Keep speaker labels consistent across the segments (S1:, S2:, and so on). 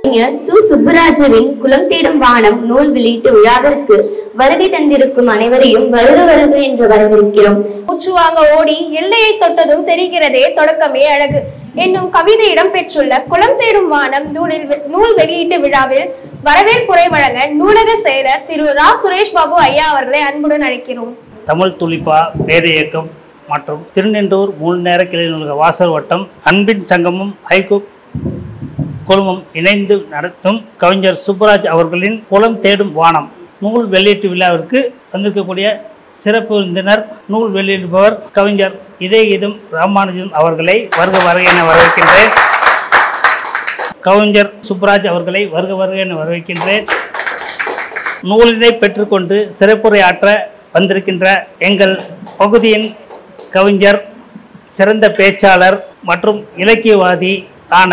S1: சு. சுப்புராஜுவின் குலம் தேடும் வானம் நூல் வெளியீட்டு விழாவிற்கு வருகை தந்திருக்கும் அனைவரையும் வருக வருக என்று வரவேற்கிறோம்.
S2: மூச்சு வாங்க ஓடி எல்லையை தொட்டதும் தெரிகிறதே தொடக்கமே அழகு என்னும் கவிதை இடம்பெற்றுள்ள குலம் தேடும் வானம் நூல் வெளியீட்டு விழாவில் வரவேற்புரை வழங்க நூலக செயலர் திரு ரா. சுரேஷ் பாபு ஐயா அவர்களை அன்புடன் அழைக்கிறோம்.
S3: தமிழ் துளிப்பா பேத இயக்கம் மற்றும் திருநின்றூர் 3 நேர கிளை நூலக வாசல் வட்டம் அன்பின் சங்கமும் ஹைகோ குழுமம் இணைந்து நடத்தும் கவிஞர் சுப்புராஜ் அவர்களின் குலம் தேடும் வானம் நூல் வெளியீட்டு விழாவிற்கு வந்திருக்கக்கூடிய சிறப்பு விருந்தினர் நூல் வெளியிடுபவர் கவிஞர் இதயகீதம் ராமானுஜன் அவர்களை வருக வருக என வரவேற்கின்றேன். கவிஞர் சுப்புராஜ் அவர்களை வருக வருக என வரவேற்கின்றேன். நூலினை பெற்றுக்கொண்டு சிறப்புரை ஆற்ற வந்திருக்கின்ற எங்கள் பகுதியின் கவிஞர், சிறந்த பேச்சாளர் மற்றும் இலக்கியவாதி ஆன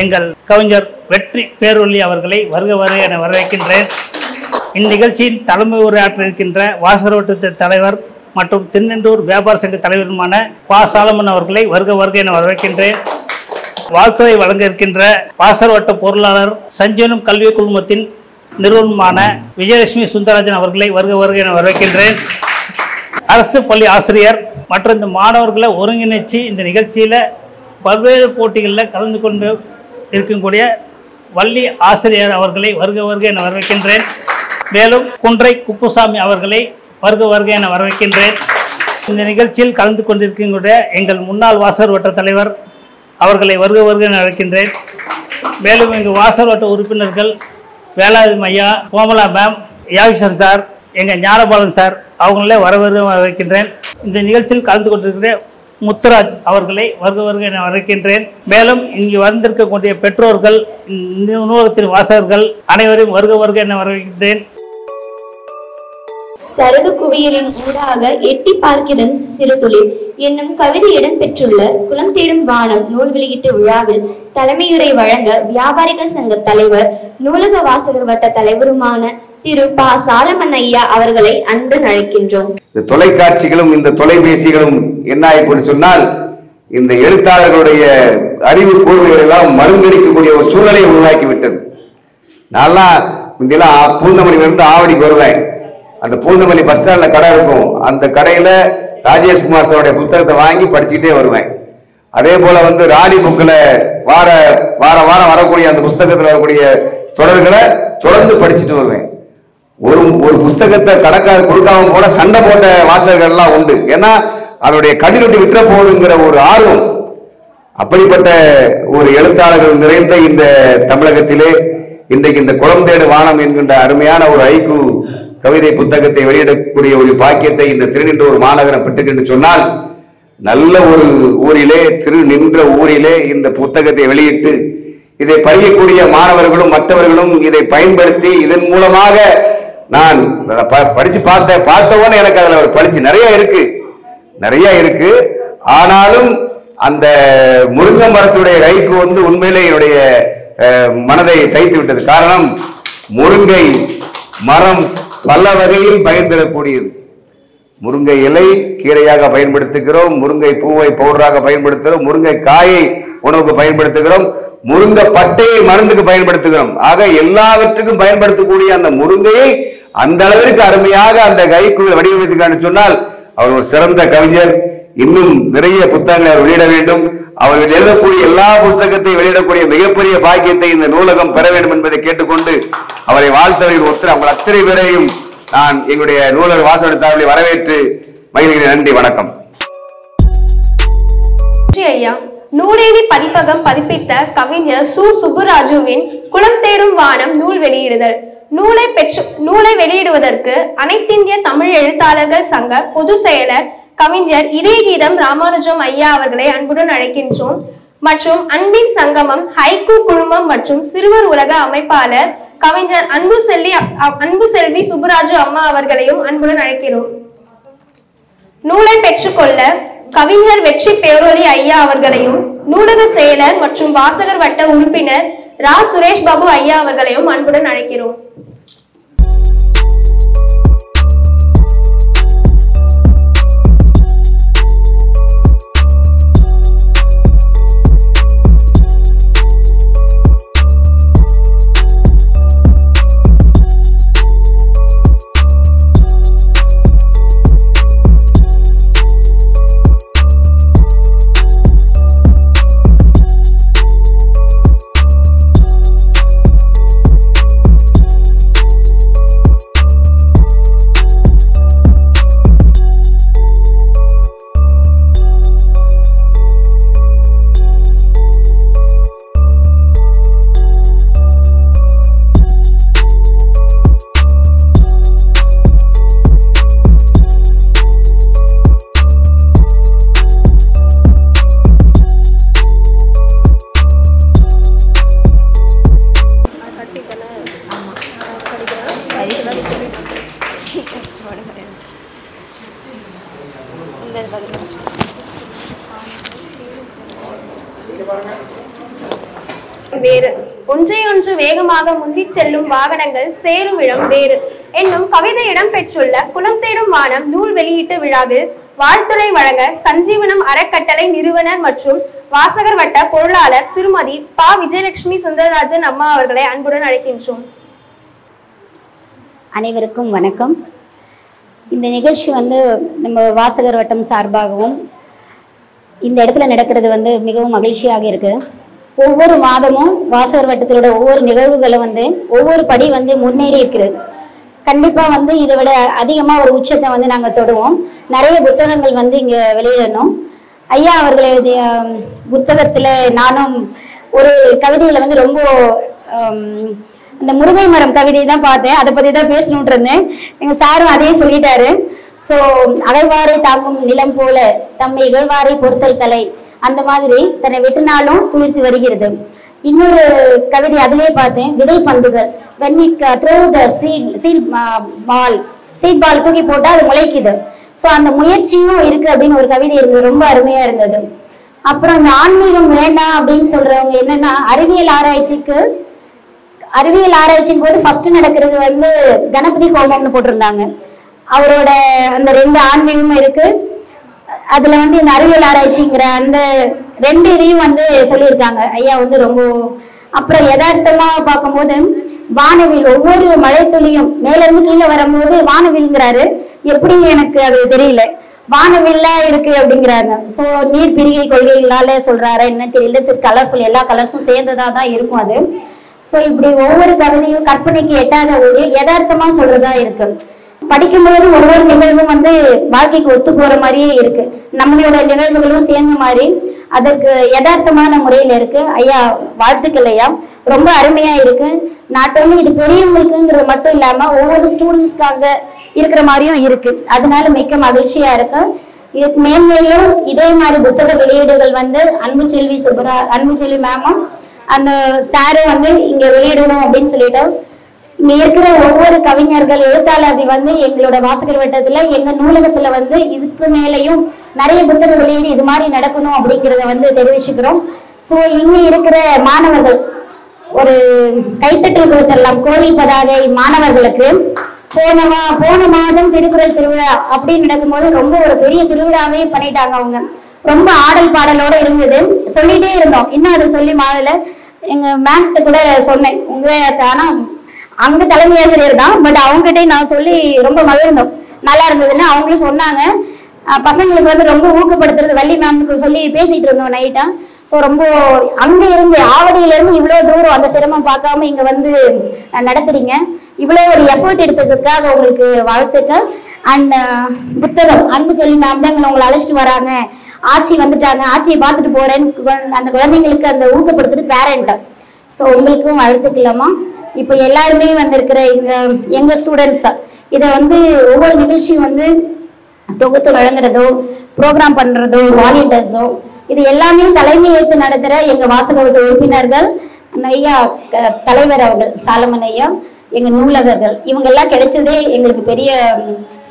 S3: எங்கள் கவிஞர் வெற்றி பேரொல்லி அவர்களை வருக வருக என வரவேற்கின்றேன். இந்நிகழ்ச்சியின் தலைமை உரையாற்ற இருக்கின்ற வாசகர் வட்ட தலைவர் மற்றும் திருநின்றூர் வியாபார சங்க தலைவருமான பா. சாலமன் அவர்களை வருக வருக என வரவேற்கின்றேன். வாழ்த்துறை வழங்க இருக்கின்ற வாசகர் வட்ட பொருளாளர் சஞ்சீவனம் கல்வி குழுமத்தின் நிறுவனமான விஜயலட்சுமி சுந்தரராஜன் அவர்களை வருக வருக என வரவேற்கின்றேன். அரசு பள்ளி ஆசிரியர் மற்றும் இந்த மாணவர்களை ஒருங்கிணைச்சு இந்த நிகழ்ச்சியில் பல்வேறு போட்டிகளில் கலந்து கொண்டு இருக்கக்கூடிய வள்ளி ஆசிரியர் அவர்களை வருக வருக என வரவேற்கின்றேன். மேலும் குன்றை குப்புசாமி அவர்களை வருக வருக என வரவேற்கின்றேன். இந்த நிகழ்ச்சியில் கலந்து கொண்டிருக்கின்ற எங்கள் முன்னாள் வாசகர் வட்ட தலைவர் அவர்களை வருக வருக என அழைக்கின்றேன். மேலும் எங்கள் வாசகர் வட்ட உறுப்பினர்கள் வேளாண் ஐயா, கோமலா மேம், யாகிசன் சார், எங்கள் ஞானபாலன் சார் அவங்களே வரவேற்கின்றேன். இந்த நிகழ்ச்சியில் கலந்து கொண்டிருக்கிற முத்துராஜ் அவர்களை வருக வருக என வரவேற்கின்றேன். மேலும் இங்கு வந்திருக்கக்கூடிய பெற்றோர்கள், நூலகத்தின் வாசகர்கள் அனைவரையும் வருக வருக என வரவேற்கின்றேன்.
S1: சரகு குவியலின் ஊடாக எட்டி பார்க்கிறது சிறு தொழில் என்னும் கவிதை இடம்பெற்றுள்ள குலம் தேடும் வானம் நூல் வெளியீட்டு விழாவில் தலைமையுரை வழங்க வியாபாரிக சங்க தலைவர், நூலக வாசகர் வட்ட தலைவருமான திரு பா. சாலமன் ஐயா அவர்களை அன்புடன் அழைக்கின்றோம்.
S4: இந்த தொலைக்காட்சிகளும் இந்த தொலைபேசிகளும் என்ன ஆகிப்போன்னு சொன்னால், இந்த எழுத்தாளர்களுடைய அறிவு கூறுகளை எல்லாம் மருந்தடிக்கக்கூடிய ஒரு சூழலை உருவாக்கி விட்டது. நான்லாம் இங்கெல்லாம் பூந்தமல்லியிலிருந்து ஆவடிக்கு வருவேன். அந்த பூந்தமல்லி பஸ் ஸ்டாண்ட்ல கடை இருக்கும். அந்த கடையில ராஜேஷ்குமார் சாருடைய புத்தகத்தை வாங்கி படிச்சுக்கிட்டே வருவேன். அதே போல ராணி புக்கில் வாரம் வரக்கூடிய அந்த புஸ்தகத்தில் வரக்கூடிய தொடர்களை தொடர்ந்து படிச்சுட்டு வருவேன். ஒரு புஸ்தகத்தை கடைக்காரர் கொடுக்காம கூட சண்டை போட்ட வாசகர்கள் எல்லாம் உண்டு. ஏன்னா அதனுடைய கடினொட்டி விற்ற போகுதுங்கிற ஒரு ஆர்வம். அப்படிப்பட்ட ஒரு எழுத்தாளர்கள் நிறைந்த இந்த தமிழகத்திலே இன்றைக்கு இந்த குலம் தேடு வானம் என்கின்ற அருமையான ஒரு ஐக்கு கவிதை புத்தகத்தை வெளியிடக்கூடிய ஒரு பாக்கியத்தை இந்த திருநின்றூர் மாநகரம் பெற்றுக்கென்று சொன்னால், நல்ல ஒரு ஊரிலே, நின்ற ஊரிலே இந்த புத்தகத்தை வெளியிட்டு இதை படிக்கக்கூடிய மாணவர்களும் மற்றவர்களும் இதை பயன்படுத்தி இதன் மூலமாக நான் படிச்சு பார்த்தவொன்னே எனக்கு அதுல ஒரு படிச்சு நிறைய இருக்கு. ஆனாலும் அந்த முருங்கை மரத்துடைய கைக்கு உண்மையிலே என்னுடைய மனதை தைத்து விட்டது. காரணம், முருங்கை மரம் பல வகையில் பயன்பெறக்கூடியது. முருங்கை இலை கீரையாக பயன்படுத்துகிறோம், முருங்கை பூவை பவுடராக பயன்படுத்துகிறோம், முருங்கை காயை உணவுக்கு பயன்படுத்துகிறோம், முருங்கை பட்டையை மருந்துக்கு பயன்படுத்துகிறோம். ஆக எல்லாவற்றுக்கும் பயன்படுத்தக்கூடிய அந்த முருங்கையை அந்த அளவிற்கு அருமையாக அந்த கைக்குள் வடிவமைத்துக்கான்னு சொன்னால், அவர் ஒரு சிறந்த கவிஞர். இன்னும் நிறைய புத்தகங்களை அவர் வெளியிட வேண்டும். அவர்கள் எழுதக்கூடிய எல்லா புத்தகத்தையும் வெளியிடக்கூடிய மிகப்பெரிய பாக்கியத்தை இந்த நூலகம் பெற வேண்டும் என்பதை கேட்டுக்கொண்டு அவரை வாழ்த்தவர்கள் ஒருத்தர் அவங்க அத்தனை பேரையும் நான் எங்களுடைய நூலக வாசகர் சார்பில் வரவேற்று மகிழ்கிறேன். நன்றி, வணக்கம்.
S2: ஐயா, நூலேணி பதிப்பகம் பதிப்பித்த கவிஞர் சு. சுப்புராஜுவின் குலம் தேடும் வானம் நூல் வெளியிடுதல். நூலை வெளியிடுவதற்கு அனைத்திந்திய தமிழ் எழுத்தாளர்கள் சங்க பொதுச் செயலர் கவிஞர் இதயகீதம் ராமானுஜம் ஐயா அவர்களை அன்புடன் அழைக்கின்றோம். மற்றும் அன்பின் சங்கமம் ஹைகோ குழுமம் மற்றும் சிறுவர் உலக அமைப்பாளர் கவிஞர் அன்பு செல்வி சுப்புராஜு அம்மா அவர்களையும் அன்புடன் அழைக்கிறோம். நூலை பெற்றுக்கொள்ள கவிஞர் வெற்றி பேரொலி ஐயா அவர்களையும், நூலக செயலர் மற்றும் வாசகர் வட்ட உறுப்பினர் ரா. சுரேஷ் பாபு ஐயா அவர்களையும் அன்புடன் அழைக்கிறோம். வேறு ஒன்றையொன்று வேகமாக முந்திச் செல்லும் வாகனங்கள் சேரும் இடம் வேறு என்னும் கவிதை இடம்பெற்றுள்ள குலம் தேடும் வானம் நூல் வெளியீட்டு விழாவில் வாழ்த்துரை வழங்க சஞ்சீவனம் அறக்கட்டளை நிறுவனர் மற்றும் வாசகர் வட்ட பொருளாளர் திருமதி ப. விஜயலட்சுமி சுந்தரராஜன் அம்மா அவர்களை அன்புடன் அழைக்கின்றோம்.
S5: அனைவருக்கும் வணக்கம். இந்த நிகழ்ச்சி நம்ம வாசகர் வட்டம் சார்பாகவும் இந்த இடத்துல நடக்கிறது மிகவும் மகிழ்ச்சியாக இருக்குது. ஒவ்வொரு மாதமும் வாசகர் வட்டத்திலோட ஒவ்வொரு நிகழ்வுகளும் ஒவ்வொரு படி முன்னேறி இருக்கிறது. கண்டிப்பாக இதை விட அதிகமாக ஒரு உச்சத்தை நாங்கள் தொடுவோம். நிறைய புத்தகங்கள் இங்கே வெளியிடணும். ஐயா அவர்கள் எழுதிய புத்தகத்தில் நானும் ஒரு கவிதையில் ரொம்ப அந்த முருங்கை மரம் கவிதை தான் பார்த்தேன். அதை பற்றி தான் பேசணுன்ட்டு இருந்தேன். எங்கள் சாரும் அதையும் சொல்லிட்டாரு. ஸோ அகழ்வாரை தாக்கும் நிலம் போல தம்மை இகழ்வாரை பொறுத்தல் தலை, அந்த மாதிரி தன்னை வெட்டினாலும் துளிர்த்து வருகிறது. இன்னொரு கவிதை அதிலே பார்த்தேன், விதை பந்துகள், when we throw the seed ball தூக்கி போட்டா அது முளைக்குது. ஸோ அந்த முயற்சியும் இருக்கு அப்படின்னு ஒரு கவிதை இருந்தது, ரொம்ப அருமையா இருந்தது. அப்புறம் இந்த ஆன்மீகம் வேண்டாம் அப்படின்னு சொல்றவங்க என்னன்னா, அறிவியல் ஆராய்ச்சியின் போது ஃபர்ஸ்ட் நடக்கிறது கணபதி ஹோமம்னு போட்டிருந்தாங்க. அவரோட அந்த 2 ஆன்மீகமும் இருக்கு. அதுல இந்த அறிவியல் ஆராய்ச்சிங்கிற அந்த 2 இதையும் சொல்லியிருக்காங்க ஐயா ரொம்ப. அப்புறம் யதார்த்தமா பார்க்கும்போது வானவில் ஒவ்வொரு மழை துளியும் மேல இருந்து கீழே வரும்போது வானவில்ங்கிறாரு. எப்படின்னு எனக்கு அது தெரியல, வானவில்லா இருக்கு அப்படிங்கிறாங்க. ஸோ நீர் பிரிகை கொள்கைகளால சொல்றாரு என்ன தெரியல. சரி, கலர்ஃபுல், எல்லா கலர்ஸும் சேர்ந்ததா தான் இருக்கும் அது. ஸோ இப்படி ஒவ்வொரு கவிதையும் கற்பனைக்கு எட்டாத ஒரு யதார்த்தமா சொல்றதா இருக்கு. படிக்கும்போது ஒவ்வொரு நிகழ்வும் வாழ்க்கைக்கு ஒத்து போற மாதிரியே இருக்கு. நம்மளோட நிகழ்வுகளும் சேர்ந்த மாதிரி அதற்கு யதார்த்தமான முறையில இருக்கு. ஐயா வாழ்த்துக்கள் ஐயா, ரொம்ப அருமையா இருக்கு. நாட் ஒன்லி இது பெரியவங்களுக்குங்கிறது மட்டும் இல்லாம ஒவ்வொரு ஸ்டூடெண்ட்ஸ்க்காக இருக்கிற மாதிரியும் இருக்கு. அதனால மிக்க மகிழ்ச்சியா இருக்கு. இதுக்கு மேன்மேலும் இதே மாதிரி புத்தக வெளியீடுகள் அன்புச்செல்வி மேமும் அந்த சாரும் இங்க வெளியிடணும் அப்படின்னு சொல்லிட்டு இங்க இருக்கிற ஒவ்வொரு கவிஞர்கள் எழுத்தாளர்கள் எங்களோட வாசகர் வட்டத்துல எங்க நூலகத்துல இதுக்கு மேலையும் நிறைய புத்தக வெளியீடு இது மாதிரி நடக்கணும் அப்படிங்கிறத தெரிவிச்சுக்கிறோம். ஸோ இங்க இருக்கிற மாணவர்கள் ஒரு கைத்தட்டல் கொடுத்துடலாம். கோழி பதாகை மாணவர்களுக்கு போன மாதம் திருக்குறள் திருவிழா அப்படின்னு நடக்கும்போது ரொம்ப ஒரு பெரிய திருவிழாவே பண்ணிட்டாங்க. அவங்க ரொம்ப ஆடல் பாடலோட இருந்தது. சொல்லிட்டே இருந்தோம், இன்னும் அதை சொல்லி மாதல எங்க மேம்கிட்ட கூட சொன்னேன். ஆனா அவங்க தலைமை ஆசிரியர் தான், பட் அவங்ககிட்ட நான் சொல்லி ரொம்ப மகிழ்ந்தோம். நல்லா இருந்ததுன்னு அவங்களும் சொன்னாங்க. பசங்களுக்கு ரொம்ப ஊக்கப்படுத்துறது வள்ளி மேம்க்கு சொல்லி பேசிட்டு இருந்தோம் நைட்டா. ஸோ ரொம்ப அங்க இருந்து ஆவடியில இருந்து இவ்வளவு தூரம் அந்த சிரமம் பார்க்காம இங்க நடத்துறீங்க. இவ்வளவு ஒரு எஃபர்ட் எடுத்ததுக்காக உங்களுக்கு வாழ்த்துக்கள். அண்ட் புத்தகம் அன்புச்செல்வி மேம் தான் உங்களை அழைச்சிட்டு வராங்க. ஆட்சி வந்துட்டாங்க, ஆட்சியை பார்த்துட்டு போறேன்னு அந்த குழந்தைங்களுக்கு அந்த ஊக்கப்படுத்துறது பேரண்ட். ஸோ உங்களுக்கும் வாழ்த்துக்கலாமா. இப்போ எல்லாருமே இருக்கிற எங்க ஸ்டூடெண்ட்ஸ் இதை ஒவ்வொரு நிகழ்ச்சியும் தொகுத்து வழங்குறதோ ப்ரோக்ராம் பண்றதோ வாலண்டியர்ஸோ இது எல்லாமே தலைமை ஏற்று நடத்துற எங்க வாசக வட்ட உறுப்பினர்கள், ஐயா தலைவர் அவர்கள் சாலமன் ஐயா, எங்க நூலகர்கள், இவங்க எல்லாம் கிடைச்சதே எங்களுக்கு பெரிய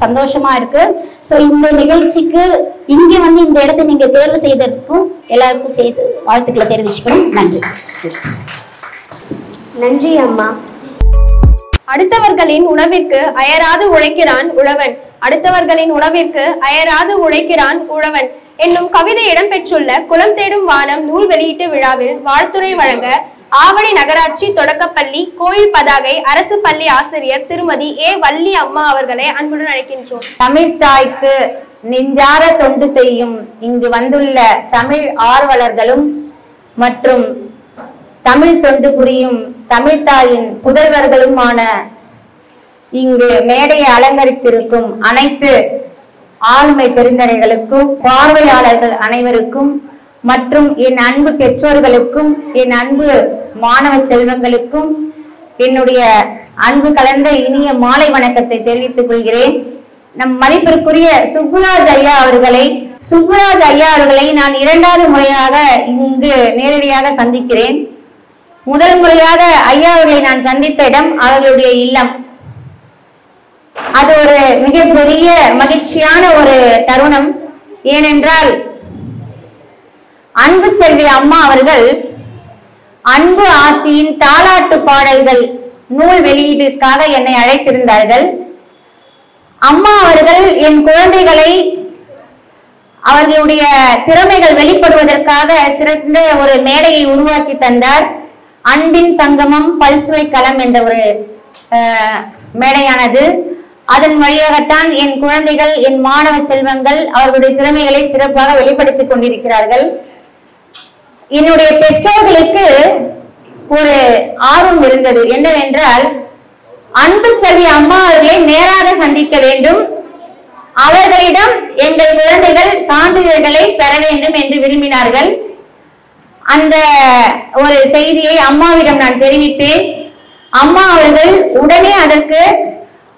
S5: சந்தோஷமா இருக்கு. ஸோ இந்த நிகழ்ச்சிக்கு இங்க இந்த இடத்தை நீங்க தேர்வு செய்ததற்கும் எல்லாருக்கும் சேர்த்து வாழ்த்துக்களை தெரிவிச்சுக்கணும். நன்றி.
S2: நன்றி அம்மா. அடுத்தவர்களின் உணவிற்கு அயராது உழைக்கிறான் உழவன், அடுத்தவர்களின் உணவிற்கு அயராது உழைக்கிறான் உழவன் என்னும் கவிதை இடம்பெற்றுள்ள குலம் தேடும் வானம் நூல் வெளியீட்டு விழாவில் வாழ்த்துரை வழங்க ஆவடி நகராட்சி தொடக்கப்பள்ளி கோயில் பதாகை அரசு பள்ளி ஆசிரியர் திருமதி ஏ. வள்ளி அம்மா அவர்களை அன்புடன் அழைக்கின்றோம்.
S6: தமிழ் தாய்க்கு நெஞ்சார தொண்டு செய்யும் இங்கு வந்துள்ள தமிழ் ஆர்வலர்களும் மற்றும் தமிழ் தொண்டு புரியும் தமிழ்தாயின் புதல்வர்களுமான இங்கு மேடையை அலங்கரித்திருக்கும் அனைத்து ஆளுமை பெருந்தகைகளுக்கும் பார்வையாளர்கள் அனைவருக்கும் மற்றும் என் அன்பு பெற்றோர்களுக்கும் என் அன்பு மாணவ செல்வங்களுக்கும் என்னுடைய அன்பு கலந்த இனிய மாலை வணக்கத்தை தெரிவித்துக் கொள்கிறேன். நம் மதிப்பிற்குரிய சுப்புராஜ் ஐயா அவர்களை நான் 2வது முறையாக இங்கு நேரடியாக சந்திக்கிறேன். முதல் முறையாக ஐயா அவர்களை நான் சந்தித்த இடம் அவர்களுடைய இல்லம். அது ஒரு மிகப்பெரிய மகிழ்ச்சியான ஒரு தருணம். ஏனென்றால் அன்பு செல்வி அம்மா அவர்கள் அன்பு ஆட்சியின் தாலாட்டு பாடல்கள் நூல் வெளியீடுக்காக என்னை அழைத்திருந்தார்கள். அம்மா அவர்கள் என் குழந்தைகளை அவர்களுடைய திறமைகள் வெளிப்படுவதற்காக சிறந்த ஒரு மேடையை உருவாக்கி தந்தார். அன்பின் சங்கமம் பல்சுவை களம் என்ற ஒரு மேடையானது. அதன் வழியாகத்தான் என் குழந்தைகள், என் மாணவ செல்வங்கள் அவர்களுடைய திறமைகளை சிறப்பாக வெளிப்படுத்திக் கொண்டிருக்கிறார்கள். என்னுடைய பெற்றோர்களுக்கு ஒரு ஆர்வம் இருந்தது. என்னவென்றால், அன்பு செல்வி அம்மா அவர்களை நேராக சந்திக்க வேண்டும், அவர்களிடம் எங்கள் குழந்தைகள் சான்றிதழ்களை பெற வேண்டும் என்று விரும்பினார்கள். அந்த ஒரு செய்தியை அம்மாவிடம் நான் தெரிவித்தேன். அம்மா அவர்கள்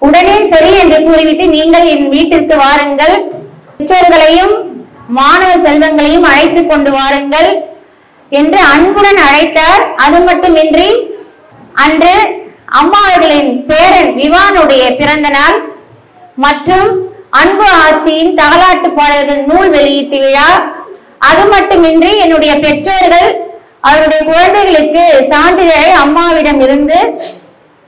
S6: உடனே சரி என்று கூறிவிட்டு, நீங்கள் என் வீட்டிற்கு வாருங்கள், பெற்றோர்களையும் மாணவ செல்வங்களையும் அழைத்து கொண்டு வாருங்கள் என்று அன்புடன் அழைத்தார். அது மட்டுமின்றி அன்று அம்மா அவர்களின் பேரன் விவானுடைய பிறந்த நாள் மற்றும் அன்பு ஆட்சியின் தாலாட்டு பாடல்கள் நூல் வெளியீட்டு விழா. அது மட்டுமின்றி என்னுடைய பெற்றோர்கள் அவருடைய குழந்தைகளுக்கு சான்றிதழை அம்மாவிடம் இருந்து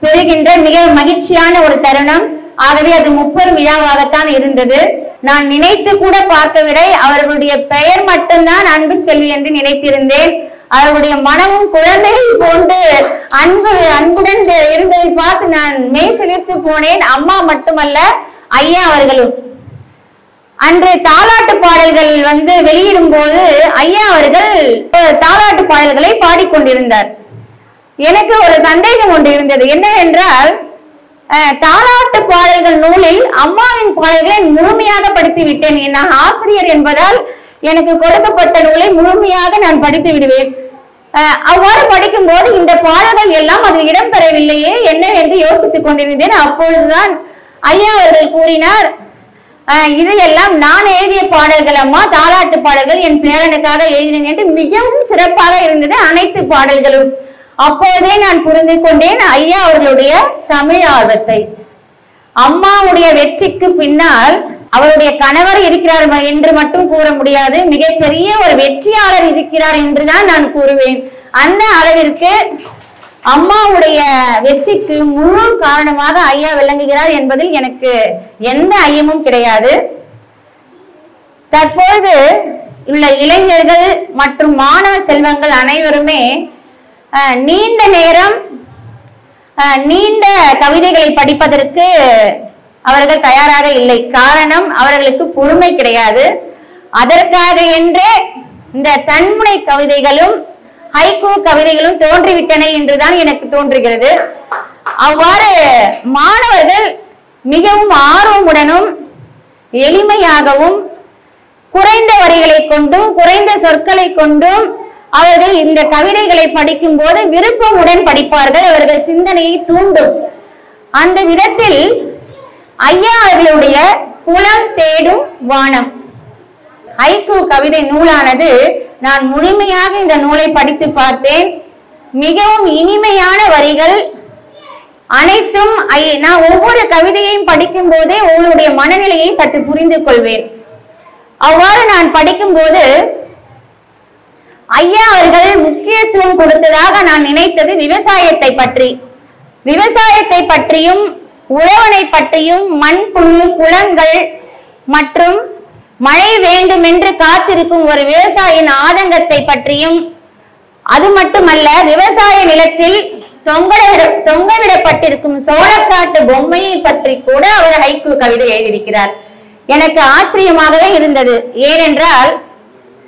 S6: பெறுகின்ற மிக மகிழ்ச்சியான ஒரு தருணம். ஆகவே அது முப்பெரும் விழாவாகத்தான் இருந்தது. நான் நினைத்து கூட பார்க்கவில்லை. அவர்களுடைய பெயர் மட்டும்தான் அன்பு செல்வி என்று நினைத்திருந்தேன். அவர்களுடைய மனமும் குழந்தைகள் போன்று அன்புடன் இருந்ததை பார்த்து நான் மெய் சிலிர்த்து போனேன். அம்மா மட்டுமல்ல, ஐயா அவர்களும். அன்று தாலாட்டு பாடல்கள் வெளியிடும் போது ஐயா அவர்கள் தாலாட்டு பாடல்களை பாடிக்கொண்டிருந்தார். எனக்கு ஒரு சந்தேகம் ஒன்று இருந்தது. என்னவென்றால், தாலாட்டு பாடல்கள் நூலில் அம்மாவின் பாடல்களை முழுமையாக படித்து விட்டேன். நான் ஆசிரியர் என்பதால் எனக்கு கொடுக்கப்பட்ட நூலை முழுமையாக நான் படித்து விடுவேன். அவ்வாறு படிக்கும் போது இந்த பாடல்கள் எல்லாம் அதில் இடம்பெறவில்லையே என்ன என்று யோசித்துக் கொண்டிருந்தேன். அப்பொழுதுதான் ஐயா அவர்கள் கூறினார், இதையெல்லாம் நான் எழுதிய பாடல்கள் அம்மா, தாலாட்டு பாடல்கள் என் பேரனுக்காக எழுதினேன் என்று. மிகவும் சிறப்பாக இருந்தது அனைத்து பாடல்களும். அப்போதே நான் புரிந்து கொண்டேன் ஐயா அவர்களுடைய தமிழ் ஆர்வத்தை. அம்மாவுடைய வெற்றிக்கு பின்னால் அவருடைய கணவர் இருக்கிறார் என்று மட்டும் கூற முடியாது, மிகப்பெரிய ஒரு வெற்றியாளர் இருக்கிறார் என்றுதான் நான் கூறுவேன். அந்த அளவிற்கு அம்மாவுடைய வெற்றிக்கு முழு காரணமாக ஐயா விளங்குகிறார் என்பதில் எனக்கு எந்த ஐயமும் கிடையாது. தற்போது உள்ள இளைஞர்கள் மற்றும் மாணவ செல்வங்கள் அனைவருமே நீண்ட நேரம் நீண்ட கவிதைகளை படிப்பதற்கு அவர்கள் தயாராக இல்லை. காரணம், அவர்களுக்கு பொறுமை கிடையாது. அதற்காக என்றே இந்த தன்முனை கவிதைகளும் ஹைக்கூ கவிதைகளும் தோன்றிவிட்டன என்றுதான் எனக்கு தோன்றுகிறது. அவ்வாறு மாணவர்கள் மிகவும் ஆர்வமுடனும் எளிமையாகவும் குறைந்த வரிகளை கொண்டும் குறைந்த சொற்களை கொண்டும் அவர்கள் இந்த கவிதைகளை படிக்கும் போது விருப்பமுடன் படிப்பார்கள். அவர்கள் சிந்தனையை தூண்டும். அந்த விதத்தில் ஐயா அவர்களுடைய குலம் தேடும் வானம் ஹைக்கூ கவிதை நூலானது, நான் முழுமையாக இந்த நூலை படித்து பார்த்தேன். மிகவும் இனிமையான வரிகள் அனைத்தும். நான் ஒவ்வொரு கவிதையையும் படிக்கும் போதே உங்களுடைய மனநிலையை சற்று புரிந்து கொள்வேன். அவ்வாறு நான் படிக்கும் போது ஐயா அவர்கள் முக்கியத்துவம் கொடுத்ததாக நான் நினைத்தது விவசாயத்தை பற்றியும் உழவனை பற்றியும் மண் புழு குளங்கள் மற்றும் மழை வேண்டும் என்று காத்திருக்கும் ஒரு விவசாயியின் ஆதங்கத்தை பற்றியும், அது மட்டுமல்ல விவசாய நிலத்தில் தொங்கவிடப்பட்டிருக்கும் சோளக்காட்டு பொம்மையை பற்றி கூட அவர் ஹைக்கூ கவிதை எழுதியிருக்கிறார். எனக்கு ஆச்சரியமாகவே இருந்தது. ஏனென்றால்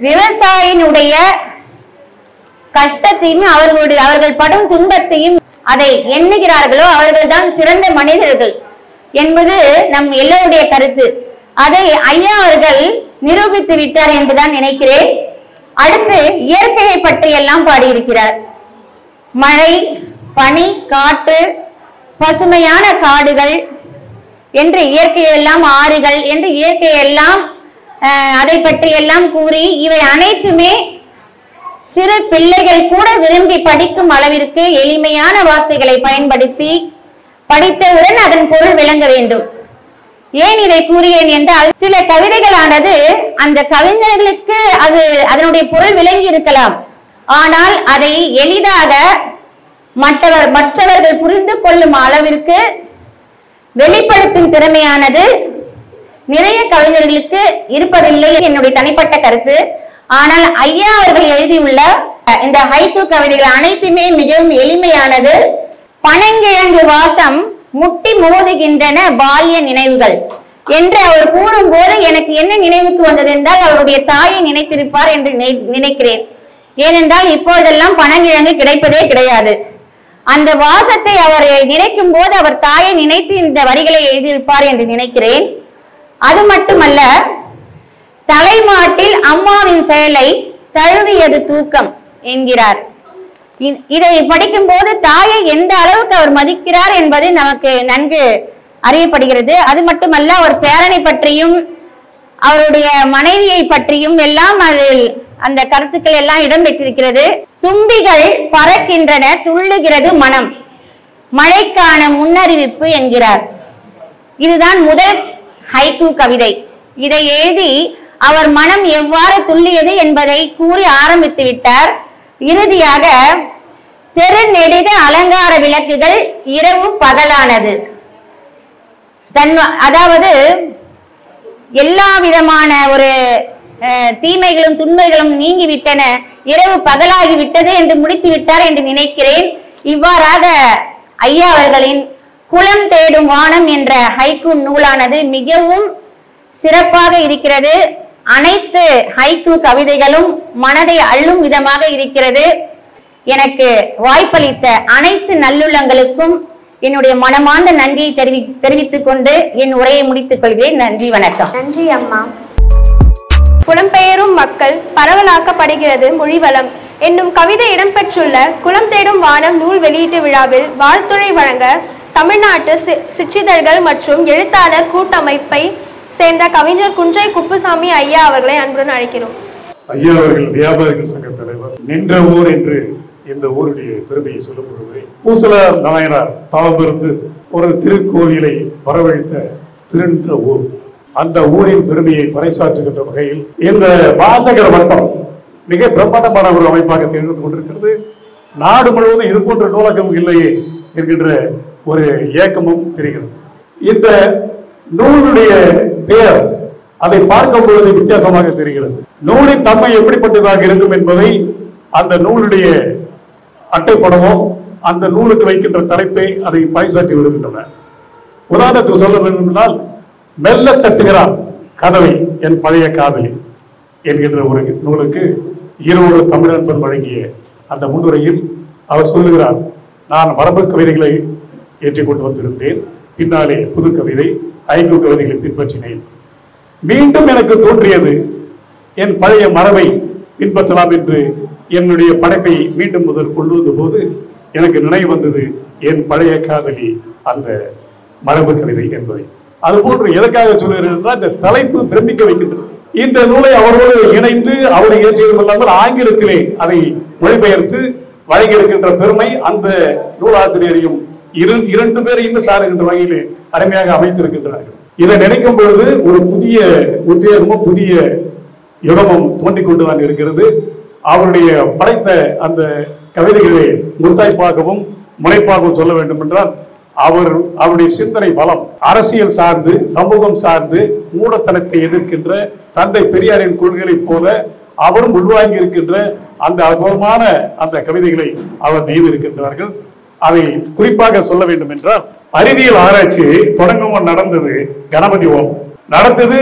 S6: விவசாயினுடைய கஷ்டத்தையும் அவர்கள் படும் துன்பத்தையும் அதை எண்ணுகிறார்களோ அவர்கள் தான் சிறந்த மனிதர்கள் என்பது நம் எல்லோருடைய கருத்து. அதை ஐயா அவர்கள் நிரூபித்து விட்டார் என்றுதான் நினைக்கிறேன். அடுத்து இயற்கையை பற்றி எல்லாம் பாடியிருக்கிறார். மழை, பனி, காற்று, பசுமையான காடுகள் என்று இயற்கையெல்லாம், ஆறுகள் என்று இயற்கையெல்லாம் அதை பற்றி எல்லாம் கூறி, இவை அனைத்துமே சிறு பிள்ளைகள் கூட விரும்பி படிக்கும் அளவிற்கு எளிமையான வார்த்தைகளை பயன்படுத்தி படித்தவுடன் அதன் பொருள் விளங்க வேண்டும். ஏன் இதை கூறுகிறேன் என்றால், சில கவிதைகளானது அந்த கவிஞர்களுக்கு அது அதனுடைய பொருள் விளங்கி இருக்கலாம். ஆனால் அதை எளிதாக மற்றவர்கள் புரிந்து கொள்ளும் அளவிற்கு வெளிப்படுத்தும் திறமையானது நிறைய கவிஞர்களுக்கு இருப்பதில்லை என்னுடைய தனிப்பட்ட கருத்து. ஆனால் ஐயா அவர்கள் எழுதியுள்ள இந்த ஹைக்கூ கவிதைகள் அனைத்துமே மிகவும் எளிமையானது. பனங்கிழங்கு வாசம் முட்டி மோதுகின்றன பால்ய நினைவுகள் என்று அவர் கூறும்போது எனக்கு என்ன நினைவுக்கு வந்தது என்றால், அவருடைய தாயை நினைத்திருப்பார் என்று நினைக்கிறேன். ஏனென்றால் இப்பொழுதெல்லாம் பனங்கிழங்கு கிடைப்பதே கிடையாது. அந்த வாசத்தை அவர் நினைக்கும் போது அவர் தாயை நினைத்து இந்த வரிகளை எழுதியிருப்பார் என்று நினைக்கிறேன். அது மட்டுமல்ல, தலைமாட்டில் அம்மாவின் செயலை தழுவியது தூக்கம் என்கிறார். இதை படிக்கும் போது தாயை எந்த அளவுக்கு அவர் மதிக்கிறார் என்பது நமக்கு நன்கு அறியப்படுகிறது. அது மட்டுமல்ல, அவர் பேரனை பற்றியும் அவருடைய மனைவியை பற்றியும் எல்லாம் அதில் அந்த கருத்துக்கள் எல்லாம் இடம்பெற்றிருக்கிறது. தும்பிகள் பறக்கின்றன, துள்ளுகிறது மனம், மழைக்கான முன்னறிவிப்பு என்கிறார். இதுதான் முதல் ஹைக்கூ கவிதை. இதை எழுதி அவர் மனம் எவ்வாறு துள்ளியது என்பதை கூறி ஆரம்பித்து விட்டார். இறுதியாக, தெரு நெடுக அலங்கார விளக்குகள் இரவு பகலானது. அதாவது எல்லா விதமான ஒரு தீமைகளும் துன்பங்களும் நீங்கிவிட்டன, இரவு பகலாகி விட்டது என்று முடித்து விட்டார் என்று நினைக்கிறேன். இவ்வாறாக ஐயா அவர்களின் குளம் தேடும் வானம் என்ற ஹைக்கூ நூலானது மிகவும் சிறப்பாக இருக்கிறது. அனைத்து ஹைக்கூ கவிதைகளும் மனதை அள்ளும் விதமாக இருக்கிறது. எனக்கு வாய்ப்பளித்த அனைத்து நல்லுள்ளங்களுக்கும் என்னுடைய மனமார்ந்த நன்றியை தெரிவித்துக் கொண்டு என் உரையை முடித்துக் கொள்கிறேன். நன்றி, வணக்கம்.
S1: நன்றி அம்மா.
S2: புலம்பெயரும் மக்கள் பரவலாக்கப்படுகிறது மொழிவளம் என்னும் கவிதை இடம்பெற்றுள்ள குளம் தேடும் வானம் நூல் வெளியீட்டு விழாவில் வாழ்த்துரை வழங்க தமிழ்நாட்டு சிற்றிதழ்கள் மற்றும் எழுத்தாளர் கூட்டமைப்பை சேர்ந்த கவிஞர் குன்றை குப்புசாமி ஐயா அவர்களை அன்புடன் அழைக்கிறோம்.
S7: ஐயா அவர்கள் வியாபாரிகள் சங்க தலைவர். நின்ற ஊர் என்று இந்த ஊருடைய பெருமையை சொல்லும் பொழுது, பூசல நாயனார் தவமிருந்து ஒரு திருக்கோவிலை வரவழைத்த திருன்ற ஊர், அந்த ஊரின் பெருமையை பறைசாற்றுகின்ற வகையில் இந்த வாசகர் வட்டம் மிக பிரம்மாண்டமான ஒரு அமைப்பாக திகழ்ந்து கொண்டிருக்கிறது. நாடு முழுவதும் இது போன்ற நூலகம் இல்லையே என்கின்ற ஒரு ஏக்கமும் தெரிகிறது. இந்த நூலுடைய பெயர் அதை பார்க்கும் பொழுது வித்தியாசமாக தெரிகிறது. நூலின் தன்மை எப்படிப்பட்டதாக இருக்கும் என்பதை அந்த நூலுடைய அட்டைப்படமோ அந்த நூலுக்கு வைக்கின்ற தலைப்பை அதை பறைசாற்றி விடுகின்றன. உதாரணத்துக்கு சொல்ல வேண்டும் என்றால், மெல்ல தட்டுகிறார் கதவை என் பழைய காதலி என்கின்ற ஒரு நூலுக்கு ஈரோடு தமிழ் நண்பன் வழங்கிய அந்த முன்னுரையில் அவர் சொல்லுகிறார், நான் மரபு கவிதைகளை ஏற்றிக்கொண்டு வந்திருந்தேன், பின்னாலே புது கவிதை ஹைக்கூ கவிதைகளை பின்பற்றினேன். மீண்டும் எனக்கு தோன்றியது என் பழைய மரபை பின்பற்றலாம் என்று என்னுடைய படைப்பை மீண்டும் முதல் கொண்டு வந்த போது எனக்கு நினைவு வந்தது என் பழைய காதலி அந்த மரபு கவிதை என்பதை. அது போன்று எதற்காக சொல்லுகிறேன் என்றால், இந்த தலைப்பு பிரமிக்க வைக்கின்றது. இந்த நூலை அவரோடு இணைந்து அவரை ஏற்றியதும் இல்லாமல் ஆங்கிலத்திலே அதை மொழிபெயர்த்து வழங்கியிருக்கின்ற பெருமை அந்த நூலாசிரியரையும் இரண்டு பேரையும் சாருகின்ற வகையிலே அருமையாக அமைத்திருக்கின்றார்கள். இதை நினைக்கும் பொழுது ஒரு புதிய உத்வேகமும் புதிய யுகமும் தோன்றிக் கொண்டுதான் இருக்கிறது. அவருடைய படைத்த அந்த கவிதைகளை முத்தாய்ப்பாகவும் முனைப்பாகவும் சொல்ல வேண்டும் என்றால், அவருடைய சிந்தனை பலம் அரசியல் சார்ந்து சமூகம் சார்ந்து மூடத்தனத்தை எதிர்க்கின்ற தந்தை பெரியாரின் கொள்கைகளைப் போல அவரும் உள்வாங்கி இருக்கின்ற அந்த அற்புதமான அந்த கவிதைகளை அவர் நெய்திருக்கின்றார்கள். அதை குறிப்பாக சொல்ல வேண்டும் என்றால், அறிவியல் ஆராய்ச்சி தொடங்கும் நடந்தது கணபதி ஓம் நடந்தது.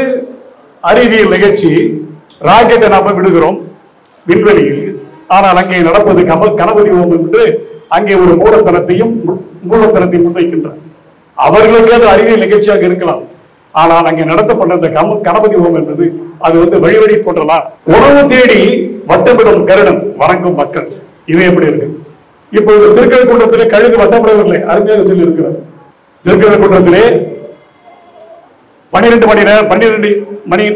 S7: அறிவியல் நிகழ்ச்சி ராக்கெட்டை நாம விடுகிறோம் விண்வெளியில், ஆனால் அங்கே நடப்பது கணபதி ஓம் என்று அங்கே ஒரு மூலத்தனத்தையும் முன்வைக்கின்றார். அவர்களுக்கு அது அறிவியல் நிகழ்ச்சியாக இருக்கலாம், ஆனால் அங்கே நடத்தப்பட்ட அந்த கணபதி ஓம் என்பது அது வழிவழி போன்றலாம். உணவு தேடி வட்டமிடும் கருடன் வணங்கும் மக்கள். இது எப்படி இருக்கு? இப்பொழுது திருக்கழுக்குன்றத்திலே கழுகு வட்டமிடவில்லை, அருமையாக சொல்லி இருக்கிறார். திருக்கழுக்குன்றத்திலே 12 மணி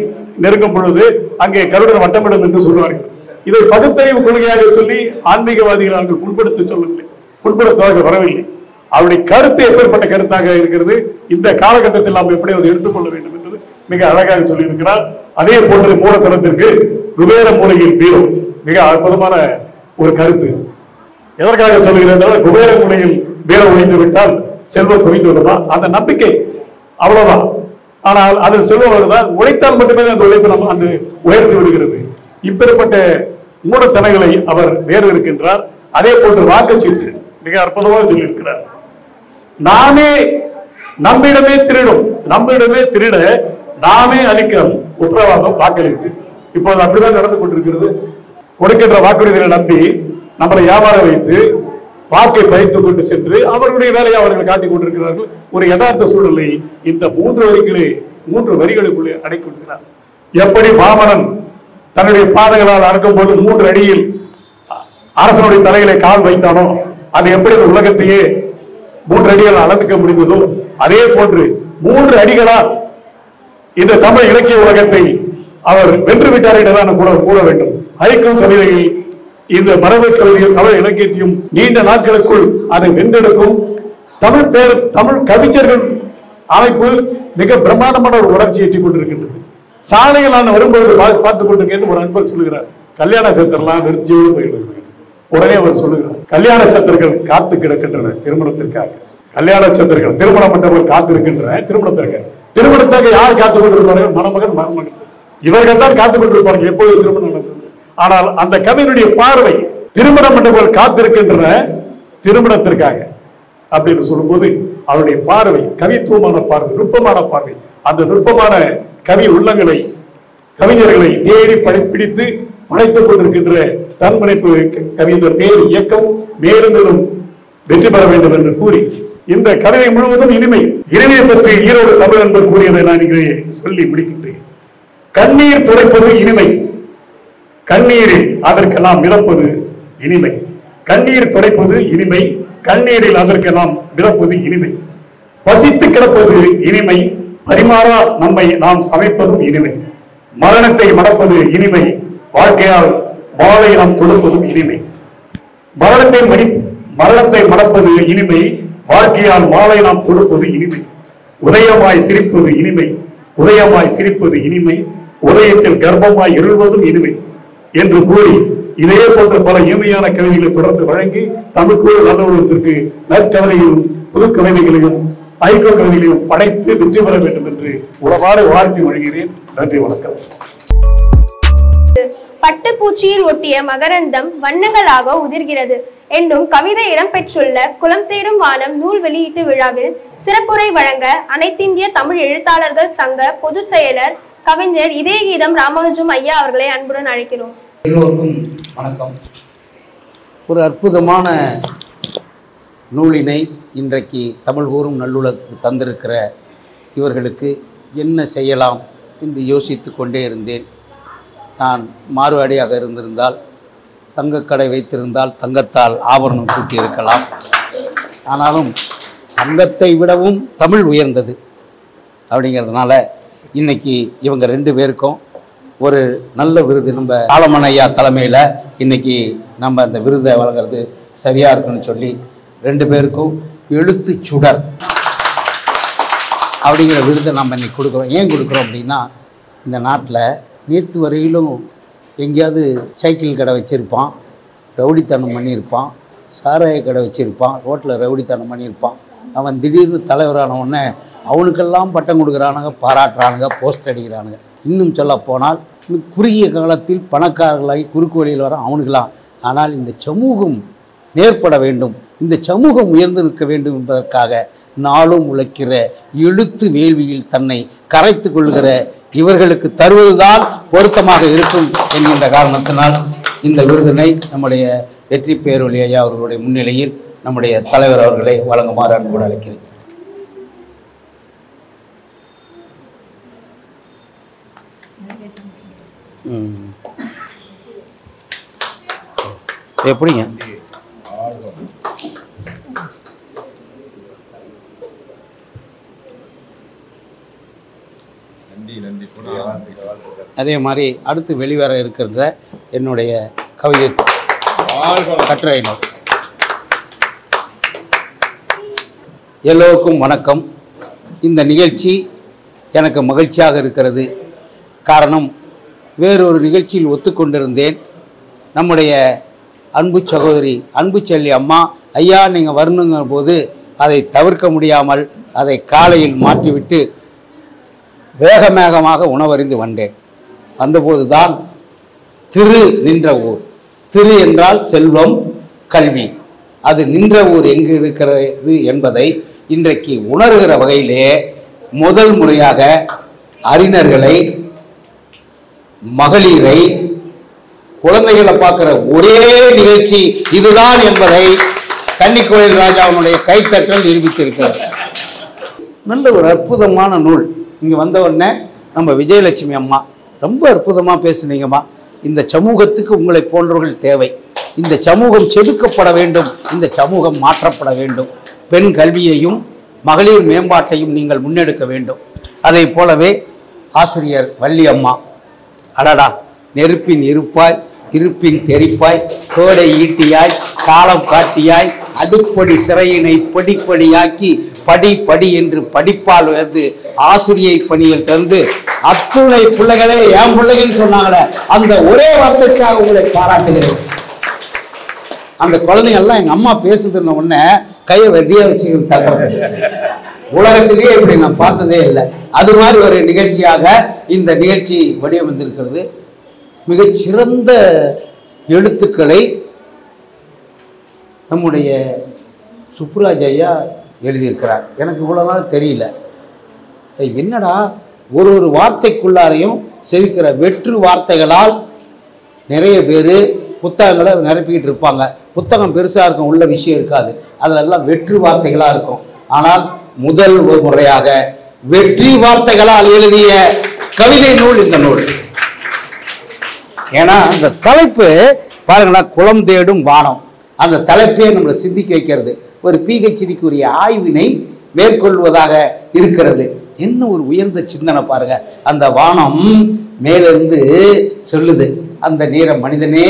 S7: நெருங்கும் பொழுது அங்கே கருடன் வட்டமிடும் என்று சொல்வார்கள். இதை பகுத்தறிவு கொள்கையாக சொல்லி ஆன்மீகவாதிகள் புண்படுத்த சொல்லவில்லை, புண்படுத்த வரவில்லை. அவருடைய கருத்து எப்பேற்பட்ட கருத்தாக இருக்கிறது, இந்த காலகட்டத்தில் நாம் எப்படி அதை எடுத்துக்கொள்ள வேண்டும் என்பது மிக அழகாக சொல்லியிருக்கிறார். அதே போன்று மூலதனத்திற்கு குபேர மூலையில் பீரோ மிக அற்புதமான ஒரு கருத்து. எதற்காக சொல்லுகிறேன், குபேர மூலையில் பீரோ உழைந்து விட்டால் செல்வம் குவிந்து விடுமா, அந்த நம்பிக்கை அவ்வளவுதான். ஆனால் அதில் செல்வம் வருதான், உழைத்தால் மட்டுமே அந்த உழைப்பு நம்ம அந்த உயர்ந்து விடுகிறது. இப்பேற்பட்ட மூடத்தனங்களை அவர் வேறு இருக்கின்றார். அதே போன்று வாக்குச்சீட்டு மிக அற்புதமாக சொல்லியிருக்கிறார். நாமே நம்மிடமே திருட நாமே அளிக்கிறோம் உத்தரவாதம் வாக்களித்து. இப்போது அப்படிதான் நடந்து கொண்டிருக்கிறது. கொடுக்கின்ற வாக்குறுதிகளை நம்பி நம்மளை வியாபார வைத்து வாக்கை பறித்துக் கொண்டு சென்று அவர்களுடைய வேலையை அவர்கள் காட்டிக் கொண்டிருக்கிறார்கள். ஒரு யதார்த்த சூழலை இந்த மூன்று வரிகளுக்குள்ளே அடைக்கொண்டிருக்கிறார். எப்படி வாமனன் தன்னுடைய பாதங்களால் அறுக்கும் போது 3 அடியில் அரசனுடைய தலையிலே கால் வைத்தானோ, அது எப்படி உலகத்தையே 3 அடிகள் அளந்துக்க முடிந்ததோ, அதே போன்று 3 அடிகளால் இந்த தமிழ் இலக்கிய உலகத்தை அவர் வென்று விட்டார் என்றுதான் கூற வேண்டும். ஐக்கம் கவிதையில் இந்த மரபு கவிதையில் தமிழ் இலக்கியத்தையும் நீண்ட நாட்களுக்குள் அதை வென்றெடுக்கும் தமிழ் கவிஞர்கள் அமைப்பு மிக பிரம்மாண்டமான ஒரு வளர்ச்சி எட்டிக் கொண்டிருக்கின்றது. சாலையில் நான் வரும்போது பார்த்துக் கொண்டிருக்கேன். ஒரு அன்பர் சொல்லுகிறார், கல்யாண சத்திரம்லாம் வெறிச்சியோடு போயிட்டு. உடனே அவர் சொல்லுகிறார், கல்யாண சத்திரங்கள் காத்து கிடக்கின்றன திருமணத்திற்காக. கல்யாண சத்திரங்கள் திருமணம் மண்டபங்கள் காத்து இருக்கின்றன திருமணத்திற்கு யார் காத்துக் கொண்டிருப்பார்கள்? மணமகன் மருமகன் இவர்கள் தான் காத்துக் கொண்டிருப்பார்கள் எப்போது திருமணம் நடந்தது. ஆனால் அந்த கவிஞனுடைய பார்வை திருமண மண்டபங்கள் காத்திருக்கின்றன திருமணத்திற்காக அப்படின்னு சொல்லும்போது அவருடைய பார்வை கவித்துவமான பார்வை, நுட்பமான பார்வை. அந்த நுட்பமான கவி உள்ளங்களை கவிஞர்களை தேடி பிடித்து படைத்துக் கொண்டிருக்கின்ற தன்முனைப்பு கவிஞர் பேர் இயக்கம் மேலும் மேலும் வெற்றி பெற வேண்டும் என்று கூறி இந்த கவிதை முழுவதும் இனிமையை பற்றி ஈரோடு தமிழ் என்பது கூறியதை நான் இங்கே சொல்லி முடிக்கின்றேன். கண்ணீர் துடைப்பது இனிமை, கண்ணீரில் அதற்கு நாம் மிதப்பது இனிமை. கண்ணீர் துடைப்பது இனிமை, கண்ணீரில் அதற்கு நாம் மிதப்பது இனிமை. பசித்து கிடப்பது இனிமை, பரிமாறா நம்மை நாம் சமைப்பதும் இனிமை. மரணத்தை மடப்பது இனிமை, வாழ்க்கையால் வாளை நாம் தொடுப்பதும் இனிமை. மரணத்தை மடப்பது இனிமை, வாழ்க்கையால் வாளை நாம் தொடுப்பது இனிமை. உதயமாய் சிரிப்பது இனிமை, உதயத்தில் கர்ப்பமாய் எழுவதும் இனிமை என்று கூறி இதே போன்ற பல இனிமையான கவிதைகளை தொடர்ந்து வழங்கி தமிழ்கூறு நல்லுலகத்திற்கு நற்கவிதையும் புது கவிதைகளையும் ஐக்கிய கவிதைகளையும் படைத்து வெற்றி பெற வேண்டும் என்று உளவாறு வாழ்த்தி வழங்குகிறேன். நன்றி, வணக்கம்.
S2: பட்டுப்பூச்சியில் ஒட்டிய மகரந்தம் வண்ணங்களாக உதிர்கிறது என்னும் கவிதை இடம்பெற்றுள்ள குலம் தேடும் வானம் நூல் வெளியீட்டு விழாவில் சிறப்புரை வழங்க அனைத்திந்திய தமிழ் எழுத்தாளர்கள் சங்க பொதுச் செயலர் கவிஞர் இதய கீதம் ராமானுஜம் ஐயா அவர்களை அன்புடன் அழைக்கிறோம்.
S8: எல்லோருக்கும் வணக்கம். ஒரு அற்புதமான நூலினை இன்றைக்கு தமிழ் கூறும் நல்லுலகத்துக்கு தந்திருக்கிற இவர்களுக்கு என்ன செய்யலாம் என்று யோசித்து கொண்டே இருந்தேன். நான் மாறுவாடியாக இருந்திருந்தால், தங்கக்கடை வைத்திருந்தால் தங்கத்தால் ஆபரணம் கூட்டியிருக்கலாம். ஆனாலும் தங்கத்தை விடவும் தமிழ் உயர்ந்தது அப்படிங்கிறதுனால இன்றைக்கி இவங்க 2 பேருக்கும் ஒரு நல்ல விருது நம்ம ஆலமன் ஐயா தலைமையில் இன்றைக்கி நம்ம அந்த விருதை வழங்குறது சரியாக இருக்குன்னு சொல்லி 2 பேருக்கும் எழுத்து சுடர் அப்படிங்கிற விருதை நம்ம இன்றைக்கி கொடுக்குறோம். ஏன் கொடுக்குறோம் அப்படின்னா, இந்த நாட்டில் நேற்று வரையிலும் எங்கேயாவது சைக்கிள் கடை வச்சுருப்பான், ரவுடித்தனம் பண்ணியிருப்பான், சாராய கடை வச்சுருப்பான், ரோட்டில் ரவுடித்தனம் பண்ணியிருப்பான். அவன் திடீர்னு தலைவரான உடனே அவனுக்கெல்லாம் பட்டம் கொடுக்குறானுங்க, பாராட்டுறானுங்க, போஸ்ட் அடிக்கிறானுங்க. இன்னும் சொல்ல போனால் குறுகிய காலத்தில் பணக்காரர்களாகி குறுக்கு வழியில் வர அவனுக்கெல்லாம். ஆனால் இந்த சமூகம் நேர்பட வேண்டும், இந்த சமூகம் உயர்ந்து நிற்க வேண்டும் என்பதற்காக நாளும் உழைக்கிற எழுத்து வேள்வியில் தன்னை கரைத்து கொள்கிற இவர்களுக்கு தருவதுதான் பொருத்தமாக இருக்கும் என்கின்ற காரணத்தினால் இந்த விருதினை நம்முடைய வெற்றி பேரொளி ஐயா அவர்களுடைய முன்னிலையில் நம்முடைய தலைவர் அவர்களை வழங்குமாறு அன்போடு அழைக்கிறேன். எப்படிங்க? அதே மாதிரி அடுத்து வெளிவர இருக்கிற என்னுடைய கவிதை கட்டுரை நோட் எல்லோருக்கும் வணக்கம். இந்த நிகழ்ச்சி எனக்கு மகிழ்ச்சியாக இருக்கிறது. காரணம், வேறொரு நிகழ்ச்சியில் ஒத்துக்கொண்டிருந்தேன். நம்முடைய அன்பு சகோதரி அன்பு செல்வி அம்மா ஐயா நீங்கள் வரணுங்கிற போது அதை தவிர்க்க முடியாமல் அதை காலையில் மாற்றிவிட்டு வேகமாக உணவறிந்து வந்தேன். வந்தபோது தான் திரு நின்ற ஊர், திரு என்றால் செல்வம், கல்வி, அது நின்ற ஊர் எங்கு இருக்கிறது என்பதை இன்றைக்கு உணர்கிற வகையிலே முதல் முறையாக அறிஞர்களை, மகளிரை, குழந்தைகளை பார்க்கிற ஒரே நிகழ்ச்சி இதுதான் என்பதை கன்னிக்கோயில் ராஜாவுடைய கைத்தட்டல் நிரூபித்திருக்கிறார். நல்ல ஒரு அற்புதமான நூல். இங்கே வந்த உடனே நம்ம விஜயலட்சுமி அம்மா ரொம்ப அற்புதமாக பேசுனீங்கம்மா. இந்த சமூகத்துக்கு உங்களை போன்றவர்கள் தேவை. இந்த சமூகம் செதுக்கப்பட வேண்டும், இந்த சமூகம் மாற்றப்பட வேண்டும். பெண் கல்வியையும் மகளிர் மேம்பாட்டையும் நீங்கள் முன்னெடுக்க வேண்டும். அதை போலவே ஆசிரியர் வள்ளி அம்மா, அடடா, நெருப்பின் இருப்பாய், இருப்பின் தெரிப்பாய், கோடை ஈட்டியாய், காலம் காட்டியாய், அடுப்படி சிறையினை படிப்படியாக்கி படி படி என்று படிப்பால் வந்து ஆசிரியை பணியில் தந்து அத்துணை பிள்ளைகளே என் பிள்ளைகள் சொன்னாங்களே, அந்த ஒரே வார்த்தைக்காக உங்களை பாராட்டுகிறேன். அந்த குழந்தைங்கள்லாம் எங்கள் அம்மா பேசுதுன்ன உடனே கையை வெட்டியாக வச்சு தட்டுறது உலகத்திலேயே இப்படி நான் பார்த்ததே இல்லை. அது மாதிரி ஒரு நிகழ்ச்சியாக இந்த நிகழ்ச்சி வடிவமைந்திருக்கிறது. மிகச்சிறந்த எழுத்துக்களை நம்முடைய சுப்புராஜ் ஐயா எழுதியிருக்கிறார். எனக்கு இவ்வளோ நாள் தெரியல. என்னடா ஒரு வார்த்தைக்குள்ளாரையும் செதுக்கிற வெற்று வார்த்தைகளால் நிறைய பேர் புத்தகங்களை நிரப்பிக்கிட்டு இருப்பாங்க. புத்தகம் பெருசாக இருக்கும், உள்ள விஷயம் இருக்காது, அதிலெல்லாம் வெற்று வார்த்தைகளாக இருக்கும். ஆனால் முதல் முறையாக வெற்றி வார்த்தைகளால் எழுதிய கவிதை நூல் இந்த நூல். ஏன்னா அந்த தலைப்பு பாருங்களா, குளம் தேடும் வானம். அந்த தலைப்பே நம்மளை சிந்திக்க வைக்கிறது. ஒரு PhD-க்குரிய ஆய்வினை மேற்கொள்வதாக இருக்கிறது. என்ன ஒரு உயர்ந்த சிந்தனை பாருங்க. அந்த வானம் மேலிருந்து சொல்லுது, அந்த நீரை மனிதனே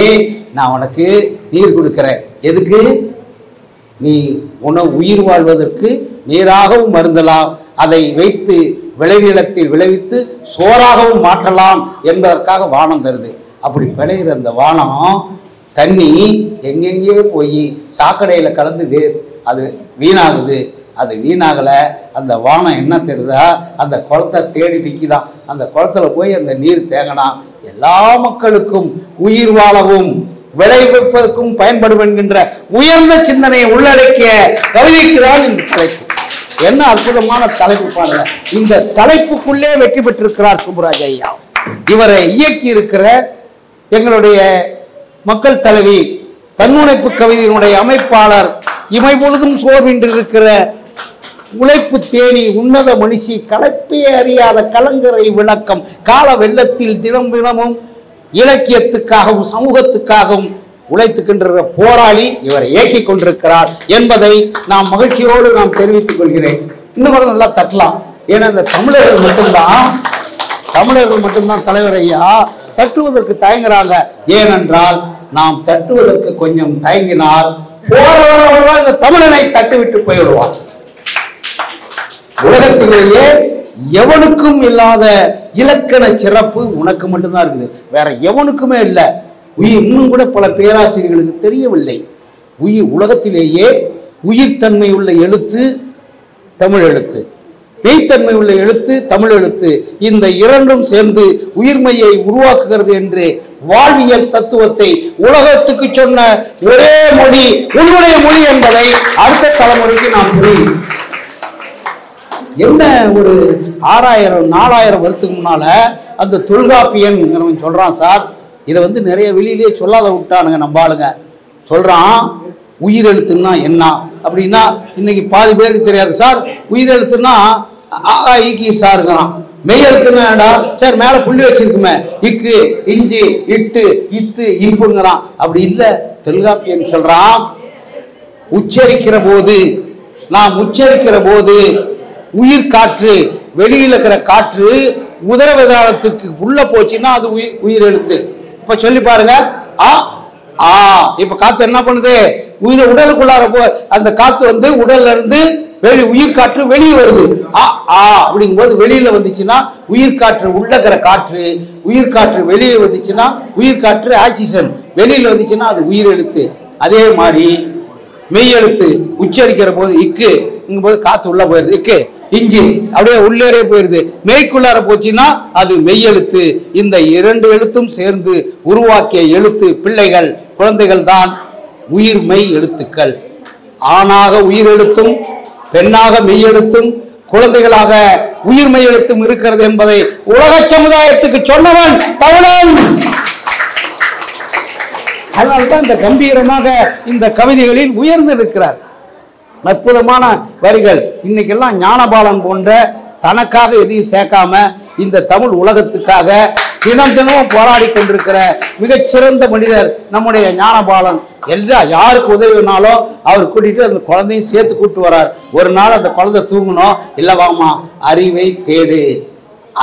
S8: நான் உனக்கு நீர் கொடுக்கிறேன். எதுக்கு? நீ உயிர் வாழ்வதற்கு நீராகவும் மருந்தலாம், அதை வைத்து விளைநிலத்தில் விளைவித்து சோறாகவும் மாற்றலாம் என்பதற்காக வானம் தருது. அப்படி விளையிற அந்த வானம் தண்ணி எங்கெங்கேயோ போய் சாக்கடையில் கலந்து அது வீணாகுது. அது வீணாகலை. அந்த வானம் என்ன தேடுதா, அந்த குளத்தை தேடி நிற்கிதான். அந்த குளத்துல போய் அந்த நீர் தேங்கினா எல்லா மக்களுக்கும் உயிர் வாழவும் விளைவிப்பதற்கும் பயன்படும் என்கின்ற உயர்ந்த சிந்தனையை உள்ளடக்கிய கவிதைக்கு தான் இந்த தலைப்பு. என்ன அற்புதமான தலைப்பு பாருங்க. இந்த தலைப்புக்குள்ளே வெற்றி பெற்றிருக்கிறார் சுப்புராஜ் ஐயா. இவரை இயக்கி இருக்கிற எங்களுடைய மக்கள் தலைவி, தன்முனைப்பு கவிதையினுடைய அமைப்பாளர், இமை பொழுதும் சோர்வின்றி இருக்கிற உழைப்பு தேனி, உன்னத மனுஷி, கலப்பே அறியாத கலங்கரை விளக்கம், கால வெள்ளத்தில் தினமும் இலக்கியத்துக்காகவும் சமூகத்துக்காகவும் உழைத்துக்கின்ற போராளி இவரை இயக்கி கொண்டிருக்கிறார் என்பதை நாம் மகிழ்ச்சியோடு நாம் தெரிவித்துக் கொள்கிறேன். இன்னும் கூட நல்லா தட்டலாம். ஏன்னா இந்த தமிழர்கள் மட்டும்தான் தலைவர் ஐயா தட்டுவதற்கு தயங்குறாங்க. ஏனென்றால் நாம் தட்டுவதற்கு கொஞ்சம் தயங்கினால் போறவர்கள் இந்த தமிழனை தட்டுவிட்டு போய்விடுவார். உலகத்திலேயே எவனுக்கும் இல்லாத இலக்கண சிறப்பு உனக்கு மட்டும்தான் இருக்குது, வேற எவனுக்குமே இல்லை. இன்னும் கூட பல பேராசிரியர்களுக்கு தெரியவில்லை. உலகத்திலேயே உயிர்த்தன்மை உள்ள எழுத்து தமிழ் எழுத்து, மெய்த்தன்மை உள்ள எழுத்து தமிழ் எழுத்து. இந்த இரண்டும் சேர்ந்து உயிர்மையை உருவாக்குகிறது என்று வாழ்வியல் தத்துவத்தை உலகத்துக்கு சொன்ன ஒரே மொழி உன்னுடைய மொழி என்பதை அடுத்த தலைமுறைக்கு நாம் புரியும். என்ன ஒரு 6000-4000 வருஷத்துக்கு முன்னால அந்த தொல்காப்பியன் சொல்றான் சார். இதை நிறைய வெளியிலேயே சொல்லாத விட்டானுங்க நம்ம ஆளுங்க. சொல்றான் உயிரெழுத்துன்னா என்ன அப்படின்னா இன்னைக்கு பாதி பேருக்கு தெரியாது சார். உயிரெழுத்துன்னா ஈக்கி சாருங்கிறான். மெய் எழுத்துன்னா சார் மேல புள்ளி வச்சிருக்குமே, இக்கு இஞ்சி இட்டு இத்து இப்புங்கிறான். அப்படி இல்லை. தொல்காப்பியன் சொல்றான் நாம் உச்சரிக்கிற போது உயிர் காற்று, வெளியில் இருக்கிற காற்று உதரவிதானத்துக்கு உள்ள போச்சுன்னா அது உயிர் எழுத்து. இப்ப சொல்லி பாருங்க, இப்ப காத்து என்ன பண்ணுது, உடலுக்குள்ளார அந்த காத்து உடல்ல இருந்து உயிர் காற்று வெளியே வருது. அப்படிங்கும்போது வெளியில வந்துச்சுன்னா உயிர் காற்று, உள்ளக்கிற காற்று. உயிர் காற்று வெளியே வந்துச்சுன்னா உயிர் காற்று ஆக்சிஜன். வெளியில வந்துச்சுன்னா அது உயிர் எழுத்து. அதே மாதிரி மெய் எழுத்து உச்சரிக்கிற போது இக்கு போது காத்து உள்ள போயிருது, இக்கு இஞ்சி அப்படியே உள்ளேறே போயிருது. மெய்க்குள்ளார போச்சுன்னா அது மெய் எழுத்து. இந்த இரண்டு எழுத்தும் சேர்ந்து உருவாக்கிய எழுத்து பிள்ளைகள், குழந்தைகள் தான் உயிர் மெய் எழுத்துக்கள். ஆணாக உயிர் எழுத்தும் பெண்ணாக மெய் எழுத்தும் குழந்தைகளாக உயிர் மெய் எழுத்தும் இருக்கிறது என்பதை உலக சமுதாயத்துக்கு சொன்னவன் தமிழன். அதனால்தான் இந்த கம்பீரமாக இந்த கவிதைகளில் உயர்ந்து இருக்கிறார். அற்புதமான வரிகள். இன்னைக்கெல்லாம் ஞானபாலன் போன்ற தனக்காக எதையும் சேர்க்காம இந்த தமிழ் உலகத்துக்காக தினம் தினமும் போராடி கொண்டிருக்கிற மிகச்சிறந்த மனிதர் நம்முடைய ஞானபாலன். யாருக்கு உதவினாலும் அவர் கூட்டிட்டு அந்த குழந்தையும் சேர்த்து கூட்டு வரார். ஒரு நாள் அந்த குழந்தை தூங்கணும், இல்லவாமா அறிவை தேடு,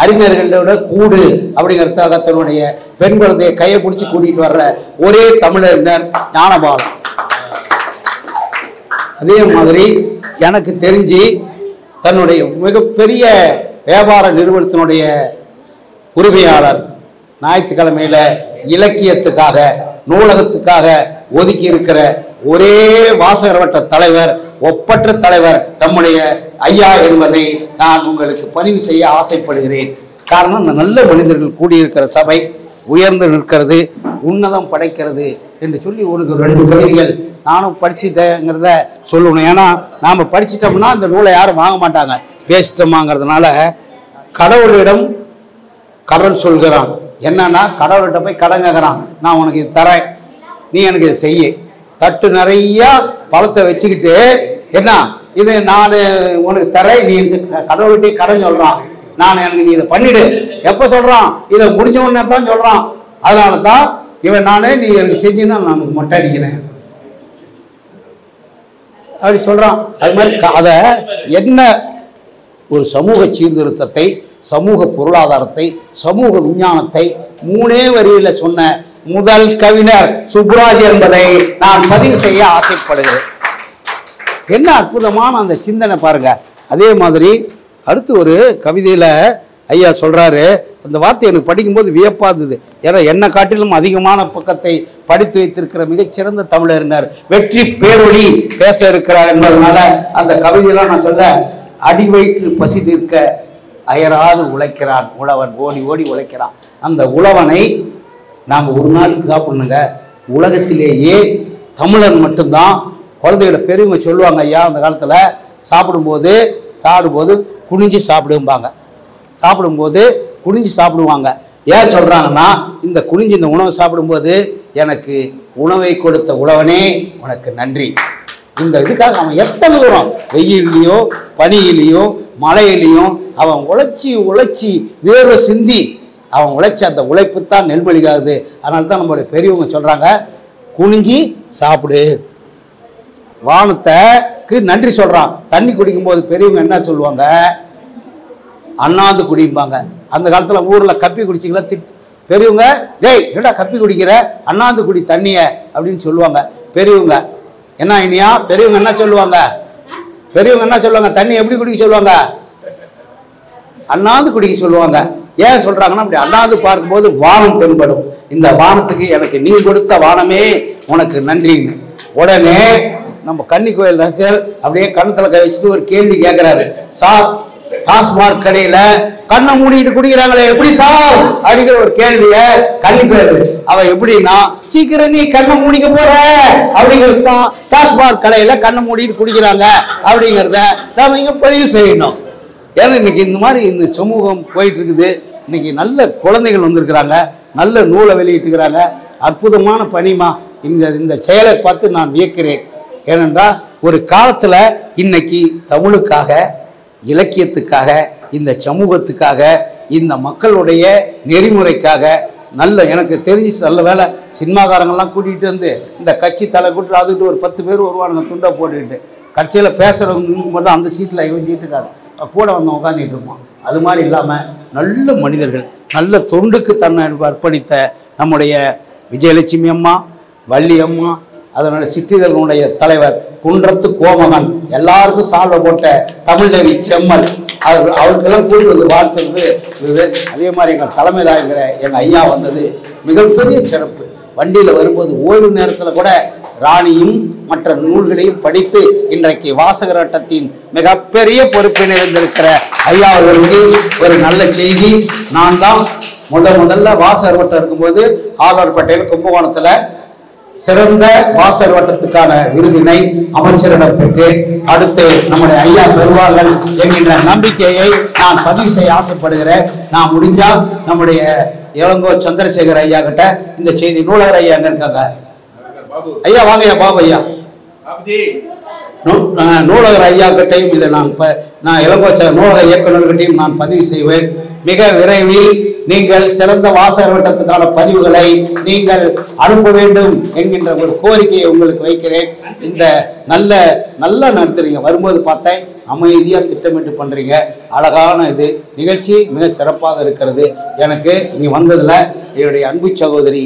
S8: அறிஞர்களோட கூடு அப்படிங்கிறதுக்காக தன்னுடைய பெண் குழந்தையை கையை பிடிச்சி கூட்டிட்டு வர்ற ஒரே தமிழறிஞர் ஞானபாலன். அதே மாதிரி எனக்கு தெரிஞ்சு தன்னுடைய மிகப்பெரிய வியாபார நிறுவனத்தினுடைய உரிமையாளர் ஞாயிற்றுக்கிழமையில இலக்கியத்துக்காக நூலகத்துக்காக ஒதுக்கி இருக்கிற ஒரே வாசகர் வட்ட தலைவர், ஒப்பற்ற தலைவர் நம்முடைய ஐயா என்பதை நான் உங்களுக்கு பதிவு செய்ய ஆசைப்படுகிறேன். காரணம், இந்த நல்ல மனிதர்கள் கூடியிருக்கிற சபை உயர்ந்து நிற்கிறது, உன்னதம் படைக்கிறது என்று சொல்லி ஒரு 2 கவிதைகள் நானும் படிச்சுட்டேங்கிறத சொல்லணும். ஏன்னா நாம் படிச்சிட்டோம்னா இந்த நூலை யாரும் வாங்க மாட்டாங்க, பேசிட்டோமாங்கிறதுனால. கடவுளிடம் கடன் சொல்கிறான். என்னன்னா கடவுள்கிட்ட போய் கடன் கேட்குறான். நான் உனக்கு இது தரேன், நீ எனக்கு இதை செய்ய. தட்டு நிறைய பழத்தை வச்சுக்கிட்டு என்ன இது நான் உனக்கு தரேன், நீ கடவுள்கிட்டே கடன் சொல்கிறான். நான் எனக்கு நீ இதை பண்ணிடு. எப்போ சொல்கிறான்? இதை முடிஞ்ச உடனே தான் சொல்கிறான். அதனால தான் இவன் நானே நீ எனக்கு செஞ்சுன்னா நான் மொட்டை அடிக்கிறேன் அப்படி சொல்கிறான். அது மாதிரி அதை என்ன ஒரு சமூக சீர்திருத்தத்தை, சமூக பொருளாதாரத்தை, சமூக விஞ்ஞானத்தை 3 வரியில் சொன்ன முதல் கவிஞர் சுப்புராஜ் என்பதை நான் பதிவு செய்ய ஆசைப்படுகிறேன். என்ன அற்புதமான அந்த சிந்தனை பாருங்க. அதே மாதிரி அடுத்து ஒரு கவிதையில ஐயா சொல்றாரு, அந்த வார்த்தை எனக்கு படிக்கும்போது வியப்பா இருந்தது. ஏன்னா என்னை காட்டிலும் அதிகமான பக்கத்தை படித்து வைத்திருக்கிற மிகச்சிறந்த தமிழறிஞர் வெற்றி பேரொளி பேச இருக்கிறார் என்பதனால அந்த கவிதையெல்லாம் நான் சொல்ல, அடி வயிற்று பசி தீர்க்க அயராது உழைக்கிறான் உழவன், ஓடி ஓடி உழைக்கிறான். அந்த உழவனை நாம் ஒரு நாளுக்கு சாப்பிடணுங்க. உலகத்திலேயே தமிழன் மட்டும்தான். குழந்தைகளை பெரியவங்க சொல்லுவாங்க, ஐயா அந்த காலத்தில் சாப்பிடும்போது குனிஞ்சு சாப்பிடுவாங்க. சாப்பிடும்போது குனிஞ்சு சாப்பிடுவாங்க. ஏன் சொல்கிறாங்கன்னா, இந்த குனிஞ்சு இந்த உணவை சாப்பிடும்போது எனக்கு உணவை கொடுத்த உழவனே உனக்கு நன்றி. இந்த இதுக்காக அவன் எத்தனை தூரம் வெயிலையோ பனியிலையோ மழையிலையும் அவன் உழைச்சி வேர்வை சிந்தி அவன் உழைச்சி அந்த உழைப்பு தான் நெல்மொழிகாகுது. அதனால தான் நம்மளுடைய பெரியவங்க சொல்கிறாங்க, குனிஞ்சி சாப்பிடு. வானத்துக்கு நன்றி சொல்கிறான். தண்ணி குடிக்கும்போது பெரியவங்க என்ன சொல்லுவாங்க? அண்ணாந்து குடிப்பாங்க. அந்த காலத்தில் ஊரில் கப்பி குடிச்சிங்களா பெரியவங்க, டேய் என்னடா கப்பி குடிக்கிற, அண்ணாந்து குடி தண்ணியை அப்படின்னு சொல்லுவாங்க பெரியவங்க. என்ன இனியா பெரியவங்க என்ன சொல்லுவாங்க? தண்ணி எப்படி குடிக்க சொல்லுவாங்க? அண்ணாந்து குடிக்க சொல்லுவாங்க. ஏன் சொல்கிறாங்கன்னா, அப்படி அண்ணாந்து பார்க்கும்போது வானம் தென்படும். இந்த வானத்துக்கு எனக்கு நீ கொடுத்த வானமே உனக்கு நன்றின்னு. உடனே நம்ம கன்னி கோயில் ரசிகர் அப்படியே கண்ணத்தில் கை வச்சுட்டு ஒரு கேள்வி கேட்குறாரு. சார், டாஸ்மாக் கடையில் கண்ணை மூடிட்டு குடிக்கிறாங்களே எப்படி சார் அப்படிங்கிற ஒரு கேள்வியை கன்னி கோயில் அவன் எப்படின்னா, சீக்கிரம் நீ கண்ணை மூடிக்க போற அப்படிங்கிறது தான். டாஸ்மாக் கடையில் கண்ணை மூடிட்டு குடிக்கிறாங்க அப்படிங்கிறத நாம இங்கே பதிவு செய்யணும். ஏன்னா இன்னைக்கு இந்த மாதிரி இந்த சமூகம் போயிட்டு இருக்குது. இன்னைக்கு நல்ல குழந்தைகள் வந்திருக்கிறாங்க, நல்ல நூலை வெளியிட்டுக்கிறாங்க. அற்புதமான பணிமா. இந்த செயலை பார்த்து நான் வியக்கிறேன். ஏனென்றால் ஒரு காலத்தில் இன்னைக்கு தமிழுக்காக, இலக்கியத்துக்காக, இந்த சமூகத்துக்காக, இந்த மக்களுடைய நெறிமுறைக்காக நல்ல எனக்கு தெரிஞ்சு நல்ல வேலை சினிமாக்காரங்கள்லாம் கூட்டிகிட்டு வந்து இந்த கட்சி தலை கூட்டு அதுக்கிட்டு ஒரு 10 பேர் வருவானுங்க துண்டை போட்டுக்கிட்டு. கடைசியில் பேசுகிறவங்க மட்டும் அந்த சீட்டில் இவஞ்சிட்டு இருக்காரு, கூட வந்து உட்காந்துட்டு இருப்போம். அது மாதிரி இல்லாமல் நல்ல மனிதர்கள், நல்ல தொண்டுக்கு தன்னை அர்ப்பணித்த நம்முடைய விஜயலட்சுமி அம்மா, வள்ளி அம்மா, அதனுடைய சிற்றிதழ்களுடைய தலைவர் குன்றத்து கோமகன், எல்லாருக்கும் சால்வை போட்ட தமிழ்நெறி செம்மல், அவருக்கெல்லாம் கூட்டு வந்து வாழ்த்துறது இது. அதே மாதிரி எங்கள் தலைமையிலாகிற எங்கள் ஐயா வந்தது மிகப்பெரிய சிறப்பு. வண்டியில் வரும்போது ஓய்வு நேரத்தில் கூட ராணியும் மற்ற நூல்களையும் படித்து இன்றைக்கு வாசகர் வட்டத்தின் மிகப்பெரிய பொறுப்பினை இருந்திருக்கிற ஐயா அவர்களுக்கு ஒரு நல்ல செய்தி. நான் தான் முதல்ல வாசகர் வட்டம் இருக்கும்போது ஆழ்வார்பேட்டையில் கும்பகோணத்தில் சிறந்த வாசகர் வட்டத்துக்கான விருதினை அமைச்சரிடம் பெற்று அடுத்து நம்முடைய ஐயா பெறுவார்கள் என்கின்ற நம்பிக்கையை நான் பதிவு செய்ய ஆசைப்படுகிறேன். நான் முடிஞ்சா நம்முடைய இளங்கோ சந்திரசேகர் ஐயா கிட்ட இந்த செய்தி, நூலகர் ஐயா எங்க இருக்காங்க? ஐயா வாங்க ஐயா, பாபு ஐயா, நூலகர் ஐயா கிட்டையும் இதை நான் இளங்கோ நூலக இயக்குநர்கிட்டையும் நான் பதிவு செய்வேன். மிக விரைவில் நீங்கள் சிறந்த வாசகர் வட்டத்துக்கான பதிவுகளை நீங்கள் அனுப்ப வேண்டும் என்கின்ற ஒரு கோரிக்கையை உங்களுக்கு வைக்கிறேன். இந்த நல்ல நடத்துறீங்க, வரும்போது பார்த்தேன் அமைதியாக திட்டமிட்டு பண்ணுறீங்க, அழகான இது நிகழ்ச்சி மிக சிறப்பாக இருக்கிறது. எனக்கு இங்கே வந்ததில் என்னுடைய அன்பு சகோதரி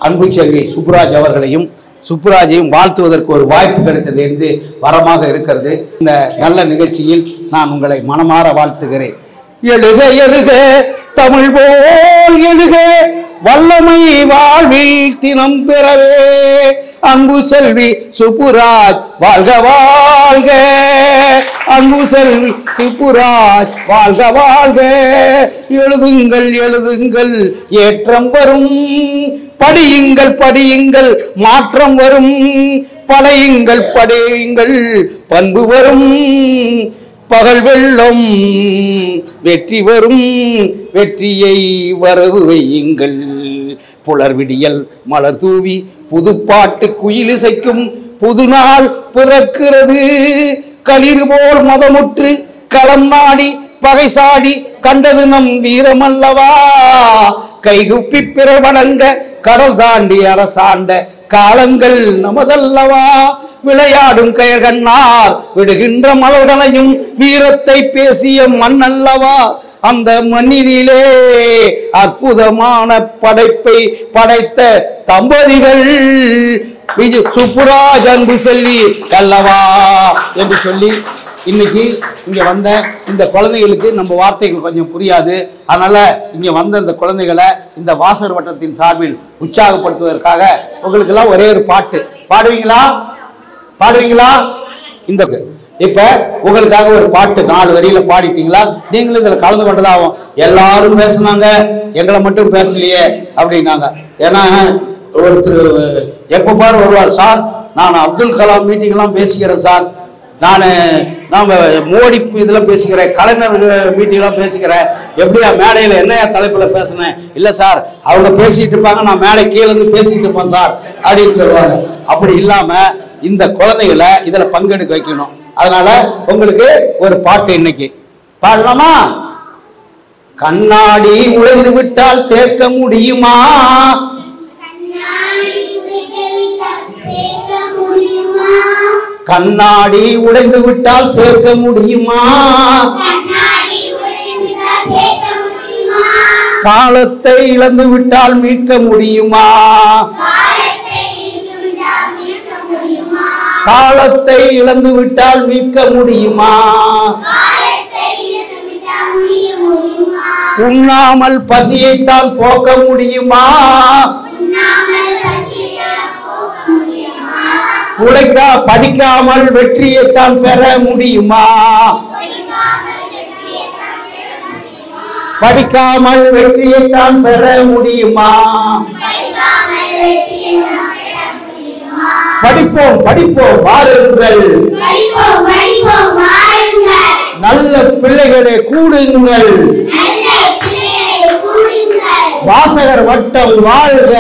S8: அன்பு செல்வி சுப்புராஜ் அவர்களையும் சுப்புராஜையும் வாழ்த்துவதற்கு ஒரு வாய்ப்பு கிடைத்தது என்று வரமாக இருக்கிறது. இந்த நல்ல நிகழ்ச்சியில் நான் உங்களை மனமாற வாழ்த்துகிறேன். எழுக எழுக தமிழ் போல் எழுக, வல்லமை வாழ்வில் தினம் பெறவே, அன்பு செல்வி சுப்புராஜ் வாழ்க வாழ்க, அன்பு செல்வி சுப்புராஜ் வாழ்க வாழ்க. எழுதுங்கள் எழுதுங்கள் ஏற்றம் வரும், படியுங்கள் படியுங்கள் மாற்றம் வரும், படையுங்கள் படையுங்கள் பண்பு வரும், பகல் வெள்ளம் வெற்றி வரும், வெற்றியை வரவு வையுங்கள், புலர் விடியல் மலர் தூவி புதுப்பாட்டு குயிலிசைக்கும் புது நாள் பிறக்கிறது, களிறு போல் மதமுற்று களம் நாடி பகை சாடி கண்டது நம் வீரமல்லவா, கைகுப்பி பிற வணங்க கடல் தாண்டி அரசாண்ட காலங்கள் நமதல்லவா, விளையாடும் கயர்கண்ணார் விடுகின்ற மலர்களையும் வீரத்தை பேசிய மண்ணல்லவா, அந்த மண்ணிலே அற்புதமான படைப்பை படைத்த தம்பதிகள் சுப்புராஜ் அன்பு செல்வி அல்லவா என்று சொல்லி இன்னைக்கு இங்க வந்த இந்த குழந்தைகளுக்கு நம்ம வார்த்தைகள் கொஞ்சம் புரியாது, அதனால இங்க வந்த இந்த குழந்தைகளை இந்த வாசகர் வட்டத்தின் சார்பில் உற்சாகப்படுத்துவதற்காக உங்களுக்கு எல்லாம் ஒரே ஒரு பாட்டு பாடுவீங்களா? இந்த இப்ப உங்களுக்காக ஒரு பாட்டு 4 வரியில பாடிட்டீங்களா? நீங்களும் இதுல கலந்து கொண்டதா ஆகும். எல்லாரும் பேசினாங்க, எங்களை மட்டும் பேசலையே அப்படின்னாங்க. ஏன்னா ஒருத்தர் எப்ப பாரு வருவார், சார் நான் அப்துல் கலாம் மீட்டிங் எல்லாம் பேசிக்கிறேன் சார், நாம மோடி இதெல்லாம் பேசிக்கிறேன், கலைஞர் மீட்டிங்லாம் பேசிக்கிறேன், எப்படியா மேடையில் என்னையா தலைப்பில் பேசினேன்? இல்லை சார் அவங்க பேசிட்டு இருப்பாங்க, நான் மேடை கீழே இருந்து பேசிட்டு இருப்பேன் சார் அப்படின்னு சொல்லுவாங்க. அப்படி இல்லாம இந்த குழந்தைகளை இதுல பங்கெடுக்க வைக்கணும். அதனால உங்களுக்கு ஒரு பாட்டு இன்னைக்கு பாடலாமா? கண்ணாடி உடைந்து விட்டால் சேர்க்க முடியுமா, கண்ணாடி உடைந்து விட்டால் சேர்க்க முடியுமா, காலத்தை இழந்து விட்டால் மீட்க முடியுமா, காலத்தை இழந்து விட்டால் மீட்க முடியுமா, உண்ணாமல் பசியைத்தான் போக்க முடியுமா, படிக்காமல் வெற்றியைத்தான் பெற முடியுமா, படிக்காமல் வெற்றியைத்தான் பெற முடியுமா, படிப்போம் படிப்போம் வாருங்கள், நல்ல பிள்ளைகளை கூடுங்கள், வாசகர் வட்டம் வாழ்க,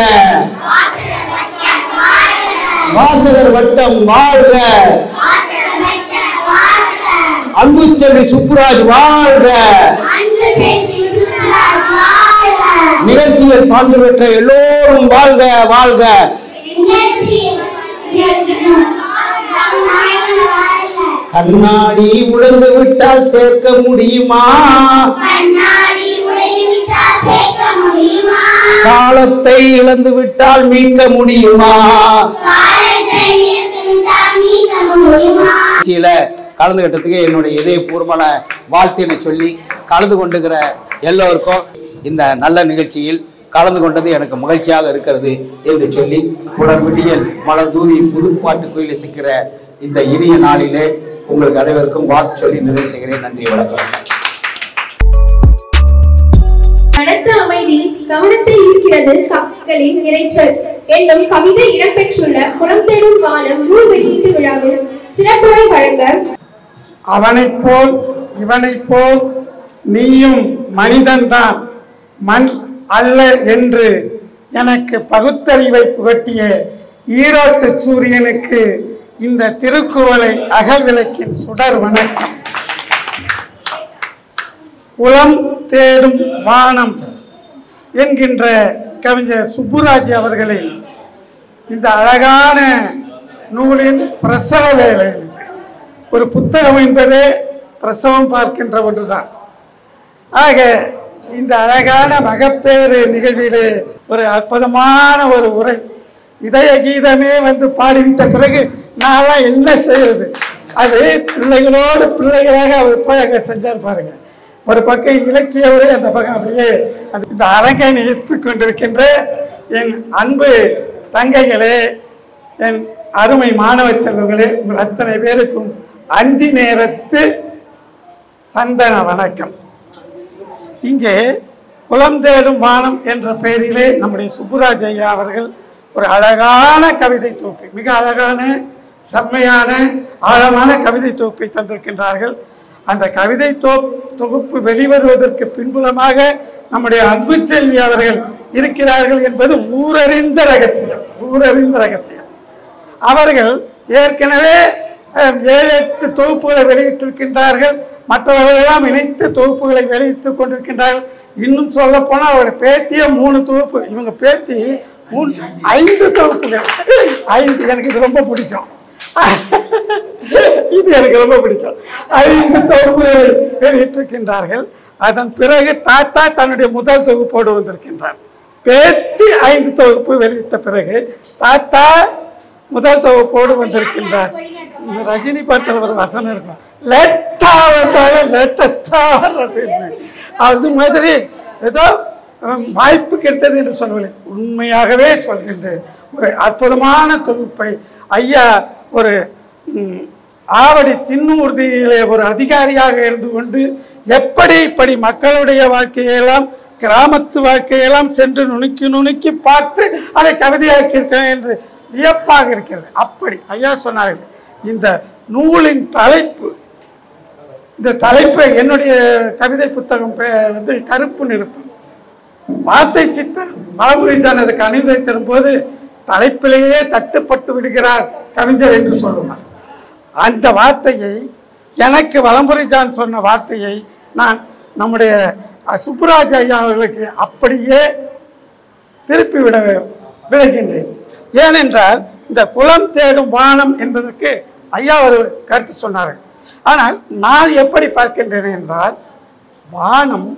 S8: வாசகர் வட்டம் வாழ்க, அன்பு செல்வி சுப்புராஜ் வாழ்க. நிகழ்ச்சியில் பங்கு பெற்ற எல்லோரும் வாழ்க வாழ்க. கண்ணாடி உடைந்து விட்டால் சேர்க்க முடியுமா, காலத்தை இழந்து விட்டால் மீட்க முடியுமா? கலந்துகிட்டதுக்கு என்னுடைய இதயபூர்வமான வாழ்த்தினை சொல்லி கலந்து கொண்டுகிற எல்லோருக்கும் இந்த நல்ல நிகழ்ச்சியில் கலந்து கொண்டது எனக்கு மகிழ்ச்சியாக இருக்கிறது என்று சொல்லி புலர்விடியல் மலர் தூவி புதுப்பாட்டு கோயில் இசைக்கிற இந்த இனிய நாளிலே உங்களுக்கு அனைவருக்கும் வாழ்த்து சொல்லி நிறைவு செய்கிறேன். நன்றி, வணக்கம்.
S2: அடுத்த அமைதி கவனத்தை ஈர்க்கிறது கவிதைகளின் இறைச்சல் என்னும் கவிதை இடம்பெற்றுள்ள குலம் தேடும் வானம் நூல் வெளியீட்டு விழாவில் சிறப்புரை வழங்க
S9: அவனைப் போல் இவனைப் போல் நீயும் மனிதன்தான், மண் அல்ல என்று எனக்கு பகுத்தறிவை புகட்டிய ஈரோட்டு சூரியனுக்கு இந்த திருக்குறளை அகவிளக்கின் சுடர் வணக்கம். குலம் தேடும் வானம் என்கின்ற கவிஞர் சுப்புராஜ் அவர்களின் இந்த அழகான நூலின் பிரசவ வேலை. ஒரு புத்தகம் என்பதே பிரசவம் பார்க்கின்ற ஒன்றுதான். ஆக இந்த அழகான மகப்பேறு நிகழ்விலே ஒரு அற்புதமான ஒரு உரை, இதய கீதமே வந்து பாடிவிட்ட பிறகு நான் என்ன செய்வது? அது பிள்ளைகளோடு பிள்ளைகளாக அவர் போய் அங்கே செஞ்சார் பாருங்க. ஒரு பக்கம் இலக்கிய உரை, அந்த பக்கம் அப்படியே இந்த அரங்கை நிறுத்தி கொண்டிருக்கின்ற என் அன்பு தங்கைகளே, என் அருமை மாணவ செல்வங்களே, உங்கள் அத்தனை பேருக்கும் அந்தி நேரத்து சந்தன வணக்கம். இங்கே குலம் தேடும் வானம் என்ற பெயரிலே நம்முடைய சுப்புராஜ் ஐயா அவர்கள் ஒரு அழகான கவிதை தொகுப்பை, மிக அழகான செம்மையான ஆழமான கவிதை தொகுப்பை தந்திருக்கின்றார்கள். அந்த கவிதை தொகுப்பு வெளிவருவதற்கு பின்புலமாக நம்முடைய அன்பு செல்வி அவர்கள் இருக்கிறார்கள் என்பது ஊரறிந்த ரகசியம், ஊரறிந்த ரகசியம். அவர்கள் ஏற்கனவே 7-8 தொகுப்புகளை வெளியிட்டிருக்கின்றார்கள். மற்றவர்களெல்லாம் இணைத்து தொகுப்புகளை வெளியிட்டுக் கொண்டிருக்கின்றார்கள். இன்னும் சொல்ல போனால் அவருடைய பேத்திய 3 தொகுப்பு, இவங்க பேத்தி 5 தொகுப்புகள். 5 எனக்கு இது ரொம்ப பிடிக்கும். இது எனக்கு ரொம்ப பிடிக்கும். 5 தொகுப்புகளை வெளியிட்டிருக்கின்றார்கள். அதன் பிறகு தாத்தா தன்னுடைய முதல் தொகுப்போடு வந்திருக்கின்றார். பேத்தி 5 தொகுப்பு வெளியிட்ட பிறகு தாத்தா முதல் தொகுப்போடு வந்திருக்கின்றார். ரஜினி படத்தில் ஒரு வசனம் இருக்கும், லேட்டா வந்தாலும் லேட்டஸ்டா வர்றது. அது மாதிரி ஏதோ வாய்ப்பு கிடைத்தது என்று சொல்லவில்லை, உண்மையாகவே சொல்கின்றேன். ஒரு அற்புதமான தொகுப்பை ஐயா ஒரு ஆவடி தின்னூர்தியிலே ஒரு அதிகாரியாக இருந்து கொண்டு இப்படி மக்களுடைய வாழ்க்கையெல்லாம், கிராமத்து வாழ்க்கையெல்லாம் சென்று நுணுக்கி பார்த்து அதை கவிதையாக்கியிருக்கேன் என்று வியப்பாக இருக்கிறது. அப்படி ஐயா சொன்னார்கள். இந்த நூலின் தலைப்பு, இந்த தலைப்பை என்னுடைய கவிதை புத்தகம் வந்து கருப்பு நிருப்பு, வார்த்தை சித்தர் வளம்புரிஜான் அதுக்கு அணிந்து தரும் போது தலைப்பிலேயே தட்டுப்பட்டு விடுகிறார் கவிஞர் என்று சொல்லுவார். அந்த வார்த்தையை, எனக்கு வளம்புரிஜான் சொன்ன வார்த்தையை நான் நம்முடைய சுப்புராஜ் ஐயா அவர்களுக்கு அப்படியே திருப்பி விடுகின்றேன். ஏனென்றால் இந்த குலம் தேடும் வானம் என்பதற்கு ஐயா ஒரு கருத்து சொன்னார்கள். ஆனால் நான் எப்படி பார்க்கின்றேன் என்றால், வானம்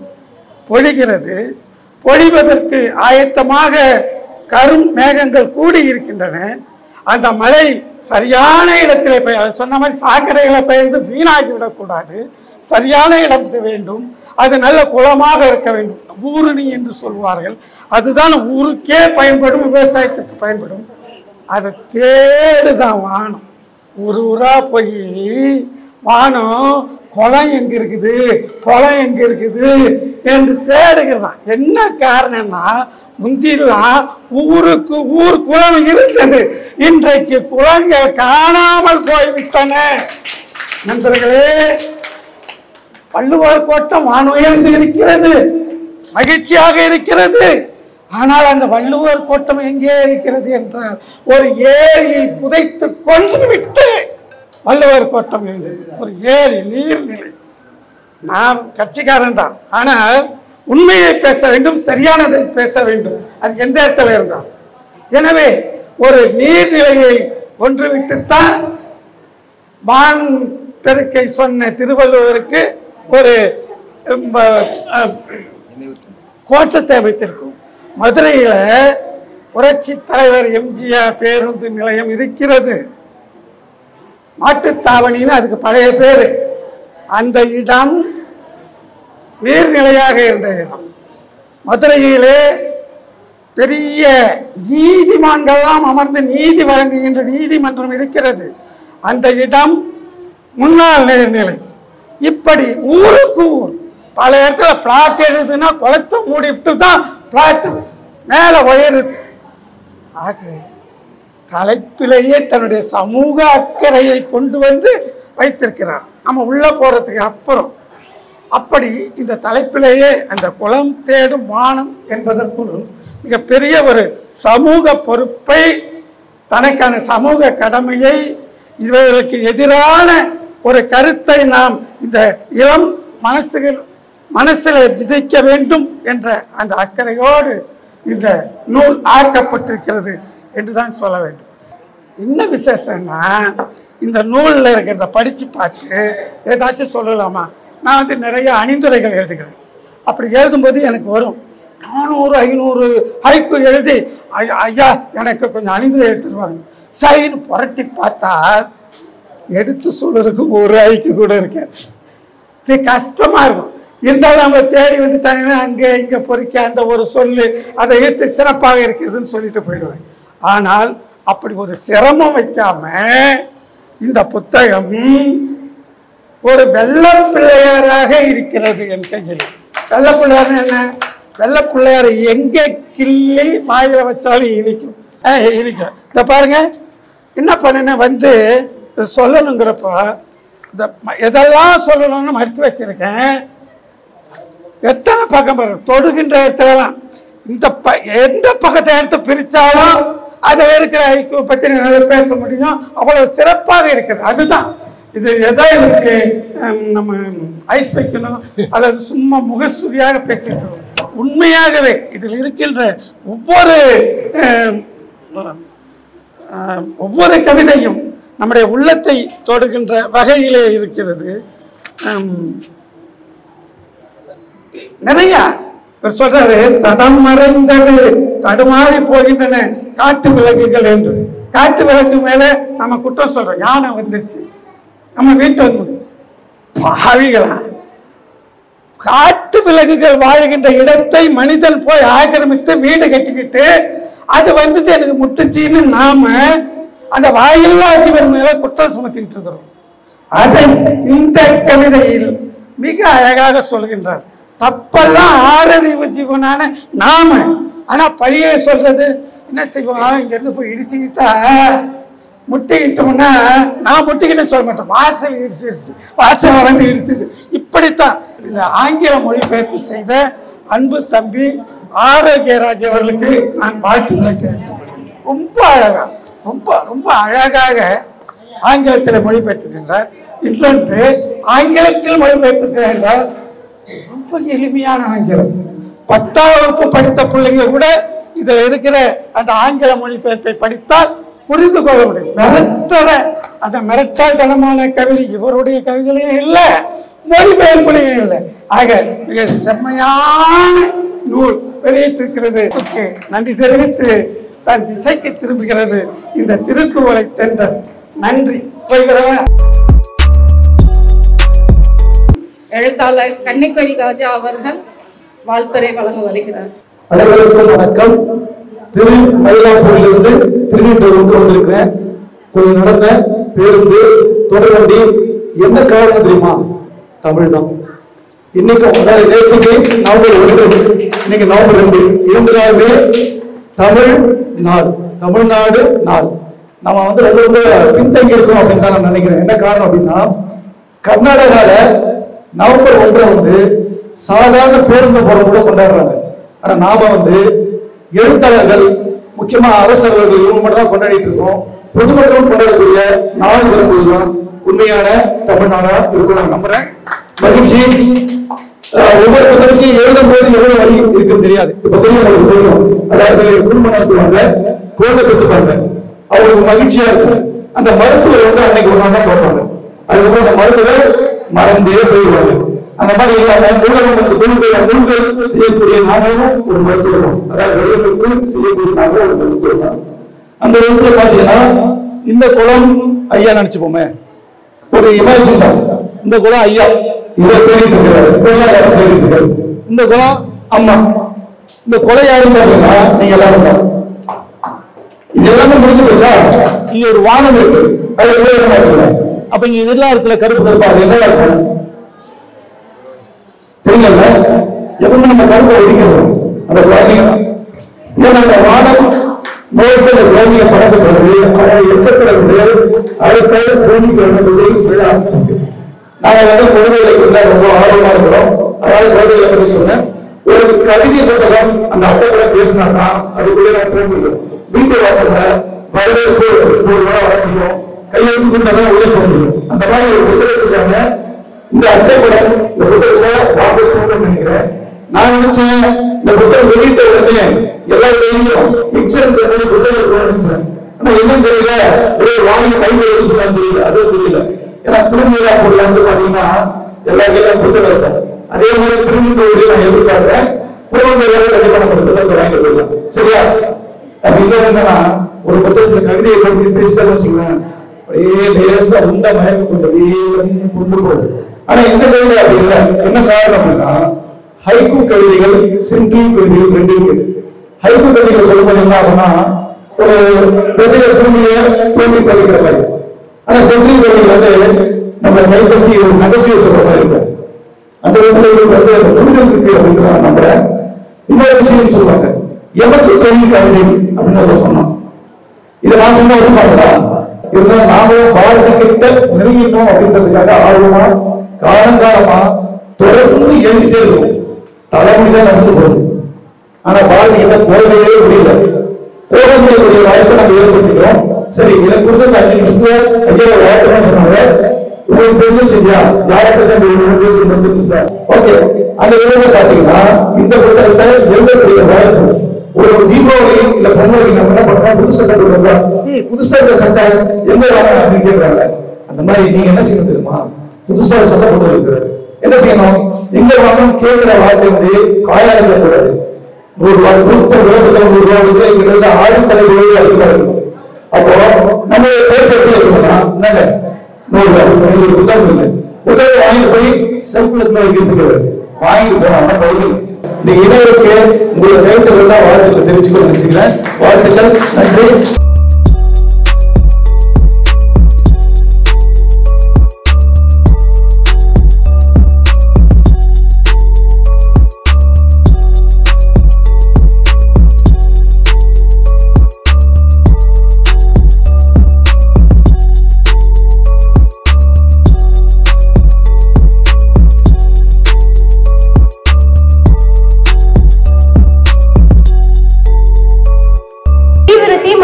S9: பொழிகிறது, பொழிவதற்கு ஆயத்தமாக கரும் மேகங்கள் கூடி இருக்கின்றன. அந்த மழை சரியான இடத்திலே சொன்ன மாதிரி சாக்கடைகளை பெயர்ந்து வீணாகி விடக்கூடாது, சரியான இடம் வேண்டும். அது நல்ல குளமாக இருக்க வேண்டும். ஊருணி என்று சொல்வார்கள், அதுதான் ஊருக்கே பயன்படும், விவசாயத்துக்கு பயன்படும். அதை தேடுதான் வானம். ஊரா போய் வானம் குளம் எங்க இருக்குது, குளம் எங்க இருக்குது என்று தேடுகிறதான். என்ன காரணம்னா, முந்திலாம் ஊருக்கு ஊர் குளம் இருந்தது, இன்றைக்கு குளங்கள் காணாமல் போய்விட்டன. நண்பர்களே, வள்ளுவர் கோட்டம் வானுயர்ந்து இருக்கிறது, மகிழ்ச்சியாக இருக்கிறது. ஆனால் அந்த வள்ளுவர் கோட்டம் எங்கே இருக்கிறது என்றால், ஒரு ஏரியை புதைத்து கொண்டு விட்டு வள்ளுவர் கோட்டம் இருந்தது. ஒரு ஏரி, நீர்நிலை. நாம் கட்சிக்காரன் தான், ஆனால் உண்மையை பேச வேண்டும், சரியானதை பேச வேண்டும். அது எந்த இடத்துல இருந்தால். எனவே ஒரு நீர்நிலையை ஒன்று விட்டுத்தான் வான் பெருக்கை சொன்ன திருவள்ளுவருக்கு ஒரு கோட்டத்தை அமைத்திருக்கும். மதுரையில் புரட்சி தலைவர் எம்ஜிஆர் பேருந்து நிலையம் இருக்கிறது. மாட்டுத்தாவணின்னு அதுக்கு பழைய பேர். அந்த இடம் நீர்நிலையாக இருந்த இடம். மதுரையிலே பெரிய நீதிமான்கள்லாம் அமர்ந்து நீதி வழங்குகின்ற நீதிமன்றம் இருக்கிறது. அந்த இடம் முன்னாள் நீர்நிலை. இப்படி ஊருக்கு ஊர் பல இடத்துல பிளாட் எழுதுனா குளத்தை மூடிவிட்டு தான் பிளாட் மேலே உயருது. ஆக தலைப்பிலேயே தன்னுடைய சமூக அக்கறையை கொண்டு வந்து வைத்திருக்கிறார். நம்ம உள்ள போறதுக்கு அப்புறம் அப்படி இந்த தலைப்பிலேயே அந்த குளம் தேடும் வானம் என்பதற்குள் மிகப்பெரிய ஒரு சமூக பொறுப்பை, தனக்கான சமூக கடமையை, இவர்களுக்கு எதிரான ஒரு கருத்தை நாம் இந்த இளம் மனசில் விதைக்க வேண்டும் என்ற அந்த அக்கறையோடு இந்த நூல் ஆக்கப்பட்டிருக்கிறது என்றுதான் சொல்ல வேண்டும். என்ன விசேஷம்னா, இந்த நூலில் இருக்கிறத படித்து பார்த்து ஏதாச்சும் சொல்லலாமா? நான் வந்து நிறைய அணிந்துரைகள் எழுதுகிறேன். அப்படி எழுதும்போது எனக்கு வரும் 400 500 ஹைக்கு எழுதி, ஐயா எனக்கு கொஞ்சம் அணிந்துரை எடுத்துருவாங்க. சரின்னு புரட்டி பார்த்தா எடுத்து சொல்றதுக்கு ஒரு ஐக்கு கூட இருக்காது. இது கஷ்டமாக இருக்கும். இருந்தாலும் நம்ம தேடி வந்துட்டாங்கன்னா அங்கே இங்கே பொறிக்க அந்த ஒரு சொல்லு அதை எடுத்து சிறப்பாக இருக்கிறதுன்னு சொல்லிட்டு போயிடுவேன். ஆனால் அப்படி ஒரு சிரமம் வைக்காம இந்த புத்தகம் ஒரு வெள்ளப்பிள்ளையாராக இருக்கிறது என் கையில். வெள்ளப்பிள்ளையார் என்ன? வெள்ளப்பிள்ளையார் எங்கே கிள்ளி வாயில வச்சாலும் இனிக்கும். இனிக்கும். இதை பாருங்க, என்ன பண்ணேன்னா வந்து சொல்லணுங்கிறப்ப இந்த எதெல்லாம் சொல்லணும்னு மடிச்சு வச்சிருக்கேன். எத்தனை பக்கம் பாருங்க, தொடுகின்ற இடத்துலலாம் இந்த எந்த பக்கத்தை எடுத்து பிரித்தாலும் அதை இருக்கிற ஐக்கிய பற்றி நல்லா பேச முடியும். அவ்வளவு சிறப்பாக இருக்குது. அதுதான் இது. எதோ எனக்கு நம்ம ஐஸ் வைக்கணும் அல்லது சும்மா முகஸ்துதியாக பேசிக்கணும். உண்மையாகவே இதில் இருக்கின்ற ஒவ்வொரு கவிதையும் நம்முடைய உள்ளத்தை தொடுகின்ற வகையிலே இருக்கிறது. நிறைய சொல்றாரு, தடம் மறைந்தது தடுமாறி போகின்றன காட்டு விலங்குகள் என்று. காட்டு விலங்கு மேல நம்ம குற்றம் சொல்றோம். யானை வந்துருச்சு நம்ம வீட்டு வந்து பாவிகளா? காட்டு விலங்குகள் வாழ்கின்ற இடத்தை மனிதன் போய் ஆக்கிரமித்து வீடு கட்டிக்கிட்டு அது வந்து எனக்கு முட்டுச்சின்னு நாம அந்த வாயில்லா ஜீவன் மேல குற்றம் சுமத்திக்கிட்டு இருக்கிறோம். அதை இந்த கவிதையில் மிக அழகாக சொல்கின்றார். தப்பெல்லாம் ஆறறிவு ஜீவனான நாம, ஆனா பழியை சொல்றது என்ன செய்வோம்? இங்க இருந்து போய் இடிச்சுக்கிட்டா முட்டிக்கிட்டோம்னா, நான் முட்டிக்கிட்டேன்னு சொல்ல மாட்டேன், வாசல் இடிச்சிருச்சு, வாசல் வந்து இடிச்சது. இப்படித்தான் இந்த ஆங்கில மொழிபெயர்ப்பு செய்த அன்பு தம்பி ஆரோக்கியராஜ் அவர்களுக்கு நான் வாழ்த்துக்களை தெரிவித்துள்ளேன். ரொம்ப அழகா, ரொம்ப ரொம்ப அழகாக ஆங்கிலத்தில் மொழிபெயர்த்திருக்கின்றார். இன்னொன்று ஆங்கிலத்தில் மொழிபெயர்த்திருக்கிறார். ரொம்ப எளிமையான ஆங்கிலம். 10ஆம் வகுப்பு படித்த பிள்ளைங்க கூட இதில் இருக்கிற அந்த ஆங்கில மொழிபெயர்ப்பை படித்தால் புரிந்து கொள்ள முடியும். மிரட்டல அந்த மிரட்டல்தனமான கவிதை இவருடைய கவிதையிலையும் இல்லை, மொழிபெயர்ப்புலையும் இல்லை. ஆக மிக செம்மையான நூல் வெளியிட்டிருக்கிறது. நன்றி தெரிவித்து தன் திசைக்கு திரும்புகிறது இந்த திருக்குறளை தென்றல். நன்றி. போய்கிறவன்
S10: எழுத்தாளர் கன்னிக்கோயில் ராஜா அவர்கள் வாழ்த்துரை வழங்க வருகிறார்.
S11: அனைவருக்கும் வணக்கம். மயிலாப்பூரிலிருந்து திருநெல்வேலிக்கு வந்திருக்கிறேன். கொஞ்சம் நடந்த பேருந்து தொடர்வண்டி என்ன காரணம் தெரியுமா? தமிழ் தான். இன்னைக்கும் அதாவது நேற்றுக்கு நவம்பர் 1, இன்னைக்கு நவம்பர் 2, 2 நாளுமே தமிழ் நாள், தமிழ்நாடு நாள். நம்ம வந்து ரொம்ப பின்தங்கி இருக்கோம் அப்படின்னு தான் நான் நினைக்கிறேன். என்ன காரணம் அப்படின்னா, கர்நாடகால நவம்பர் 1 வந்து சாதாரண பேருந்து போறது கூட கொண்டாடுறாங்க. ஆனா நாம வந்து எழுத்தாளர்கள், முக்கியமா அரசர்கள், இவங்க மட்டும் தான் கொண்டாடிட்டு இருக்கோம். பொதுமக்களும் கொண்டாடக்கூடிய நாள் வரும்போதுதான் உண்மையான தமிழ்நாடா இருக்கும் நான் நம்புறேன். மகிழ்ச்சி. ஒவ்வொரு புத்தகத்தையும் எழுதும் போது எவ்வளவு வழி இருக்குன்னு தெரியாது. இப்ப தெரியும். அதாவது குடும்பம் நடத்துவாங்க, குழந்தை பெற்றுப்பாங்க, அவங்களுக்கு மகிழ்ச்சியா இருக்கும். அந்த மருத்துவர் வந்து அன்னைக்கு ஒரு நாள் தான் பார்ப்பாங்க. அதுக்கப்புறம் அந்த மருத்துவர் மறந்தே போயிடுவாங்க. அந்த மாதிரி இல்லாம நூல்கள் செய்யக்கூடிய நாங்களும் ஒரு மருத்துவம், அதாவது வெளியுறவுக்கு செய்யக்கூடிய நாங்களும் ஒரு மருத்துவம் தான். அந்த விதத்துல பாத்தீங்கன்னா இந்த குளம் ஐயா நினைச்சுப்போமே, ஒரு இமேஜின் தான். இந்த குளம் ஐயா இதை தேடிட்டு இருக்கிறாரு, இந்த குளம் அம்மா, இந்த கொலை யாருன்னு பாத்தீங்கன்னா நீங்க எல்லாரும் தான். இது எல்லாமே முடிஞ்சு போச்சா? இங்க ஒரு வானம் இருக்கு, அப்ப இங்க இதெல்லாம் இருக்குல்ல கருப்பு கருப்பா, அது என்ன இருக்கும் தெரியல. எப்பவுமே நம்ம கருப்பை ஒதுக்கிறோம் அந்த குழந்தைங்க தான். ஏன்னா அந்த வானம் நோய்கள் குழந்தைங்க பறக்கிறது எச்சத்தில் இருந்து அடுத்த பூமிக்கு வந்து விழ ஆரம்பிச்சிருக்கு. நாங்க வந்து குழந்தைகளுக்கு ரொம்ப ஆர்வமா இருக்கிறோம். அதாவது குழந்தைகளை பத்தி சொன்னேன். ஒரு கவிதை புத்தகம் அந்த அட்டை கூட பேசினாதான் அதுக்குள்ளே நான் போக முடியும். வீட்டு வாசல்ல வரவேற்பு வர முடியும், கையெழுத்து கொண்டாதான் உள்ளே போக முடியும். அந்த மாதிரி ஒரு புத்தகத்துக்கான இந்த அட்டை கூட இந்த புத்தகத்தை வாழ்ந்துருக்கணும்னு நினைக்கிறேன். நான் நினைச்சேன் இந்த புத்தகம் வெளியிட்ட உடனே எல்லா வெளியும் மிக்சர் புத்தகம் நினைச்சேன். ஆனா என்னன்னு தெரியல, ஒரே வாங்கி கையில் வச்சுக்கலாம் தெரியல, அதுவும் தெரியல. ஏன்னா திருமூலாப்பூர்ல வந்து பாத்தீங்கன்னா எல்லா கையிலும் புத்தகம் இருக்கும். அதே மாதிரி திருமூலூரில் நான் எதிர்பார்க்கிறேன் திருவண்ணூரில் கண்டிப்பான புத்தகத்தை வாங்கிட்டு போயிடலாம். சரியா? அப்ப இன்னொரு என்னன்னா, ஒரு புத்தகத்துல கவிதையை கொடுத்து பேசிட்டு வச்சுக்கலாம், அப்படியே லேசா உண்ட மயக்க கொண்டு அப்படியே கொண்டு போகுது. ஆனா இந்த கவிதை அப்படி இல்லை. என்ன காரணம் அப்படின்னா, ஹைக்கூ கவிதைகள் சென்ட்ரி கவிதைகள் ரெண்டு இருக்கு. ஹைக்கூ கவிதைகள் சொல்லும்போது என்ன ஆகும்னா, ஒரு பெரிய பூமியை தோண்டி பதிக்கிற மாதிரி. ஆனா சென்ட்ரி கவிதைகள் வந்து நம்ம கைப்பற்றி ஒரு நகைச்சுவை சொல்ற மாதிரி இருக்கும். அந்த விதத்துல வந்து அந்த புரிதல் இருக்கு அப்படின்னு நான் நம்புறேன். இன்னொரு விஷயம் சொல்லுவாங்க, எமக்கு தொழில் கவிதை அப்படின்னு சொன்னோம். இதை நான் சொன்ன ஒருபாங்களா இருந்தாலும் நாமும் பாரதி கிட்ட நெருங்கினோம் அப்படின்றதுக்காக ஆர்வமா காலங்காலமா தொடர்ந்து எழுதிட்டே இருக்கும். தலைமுடிதான் நினைச்சு போகுது. ஆனா பாரதி கிட்ட போகவே முடியல. போக முடியக்கூடிய வாய்ப்பை நம்ம ஏற்படுத்திக்கிறோம். சரி, எனக்கு கொடுத்த 5 நிமிஷத்துல ஐயா வாய்ப்பு சொன்னாங்க. உங்களுக்கு தெரிஞ்ச செஞ்சா யார்கிட்ட ஓகே. அந்த இதில் பாத்தீங்கன்னா இந்த புத்தகத்தை எழுதக்கூடிய வாய்ப்பு ஒரு தீபாவளி இல்ல பொங்கலுக்கு நம்ம என்ன பண்றோம், புது சட்டை கொடுக்குறோம். புதுசா இந்த சட்டை எங்க வாங்க அப்படின்னு கேட்கறாங்க. அந்த மாதிரி நீங்க என்ன செய்யணும் தெரியுமா, புதுசா சட்டை போட்டு இருக்கிறாரு என்ன செய்யணும், எங்க வாங்கணும் கேட்கிற வார்த்தை வந்து காயாளர்கள் கூடாது. 100 ரூபாய் 100 ரூபாய் கிட்டத்தட்ட 1000 தலைவர்கள் அதிகமா இருக்கும். அப்போ நம்ம பேச்சு எப்படி இருக்கணும்னா, என்னங்க 100 ரூபாய் ஒரு புத்தகம் கொடுங்க, புத்தகத்தை வாங்கிட்டு போய் செல்ஃப்ல வைக்கிறதுக்கு வாங்கிட்டு போனாங்க பகுதியில். இந்த இடைவெளிக்கு உங்களுடைய கருத்துக்கள் தான் வாழ்த்துக்களை தெரிவிச்சுக்கொள்ள நினைச்சுக்கிறேன். வாழ்த்துக்கள், நன்றி.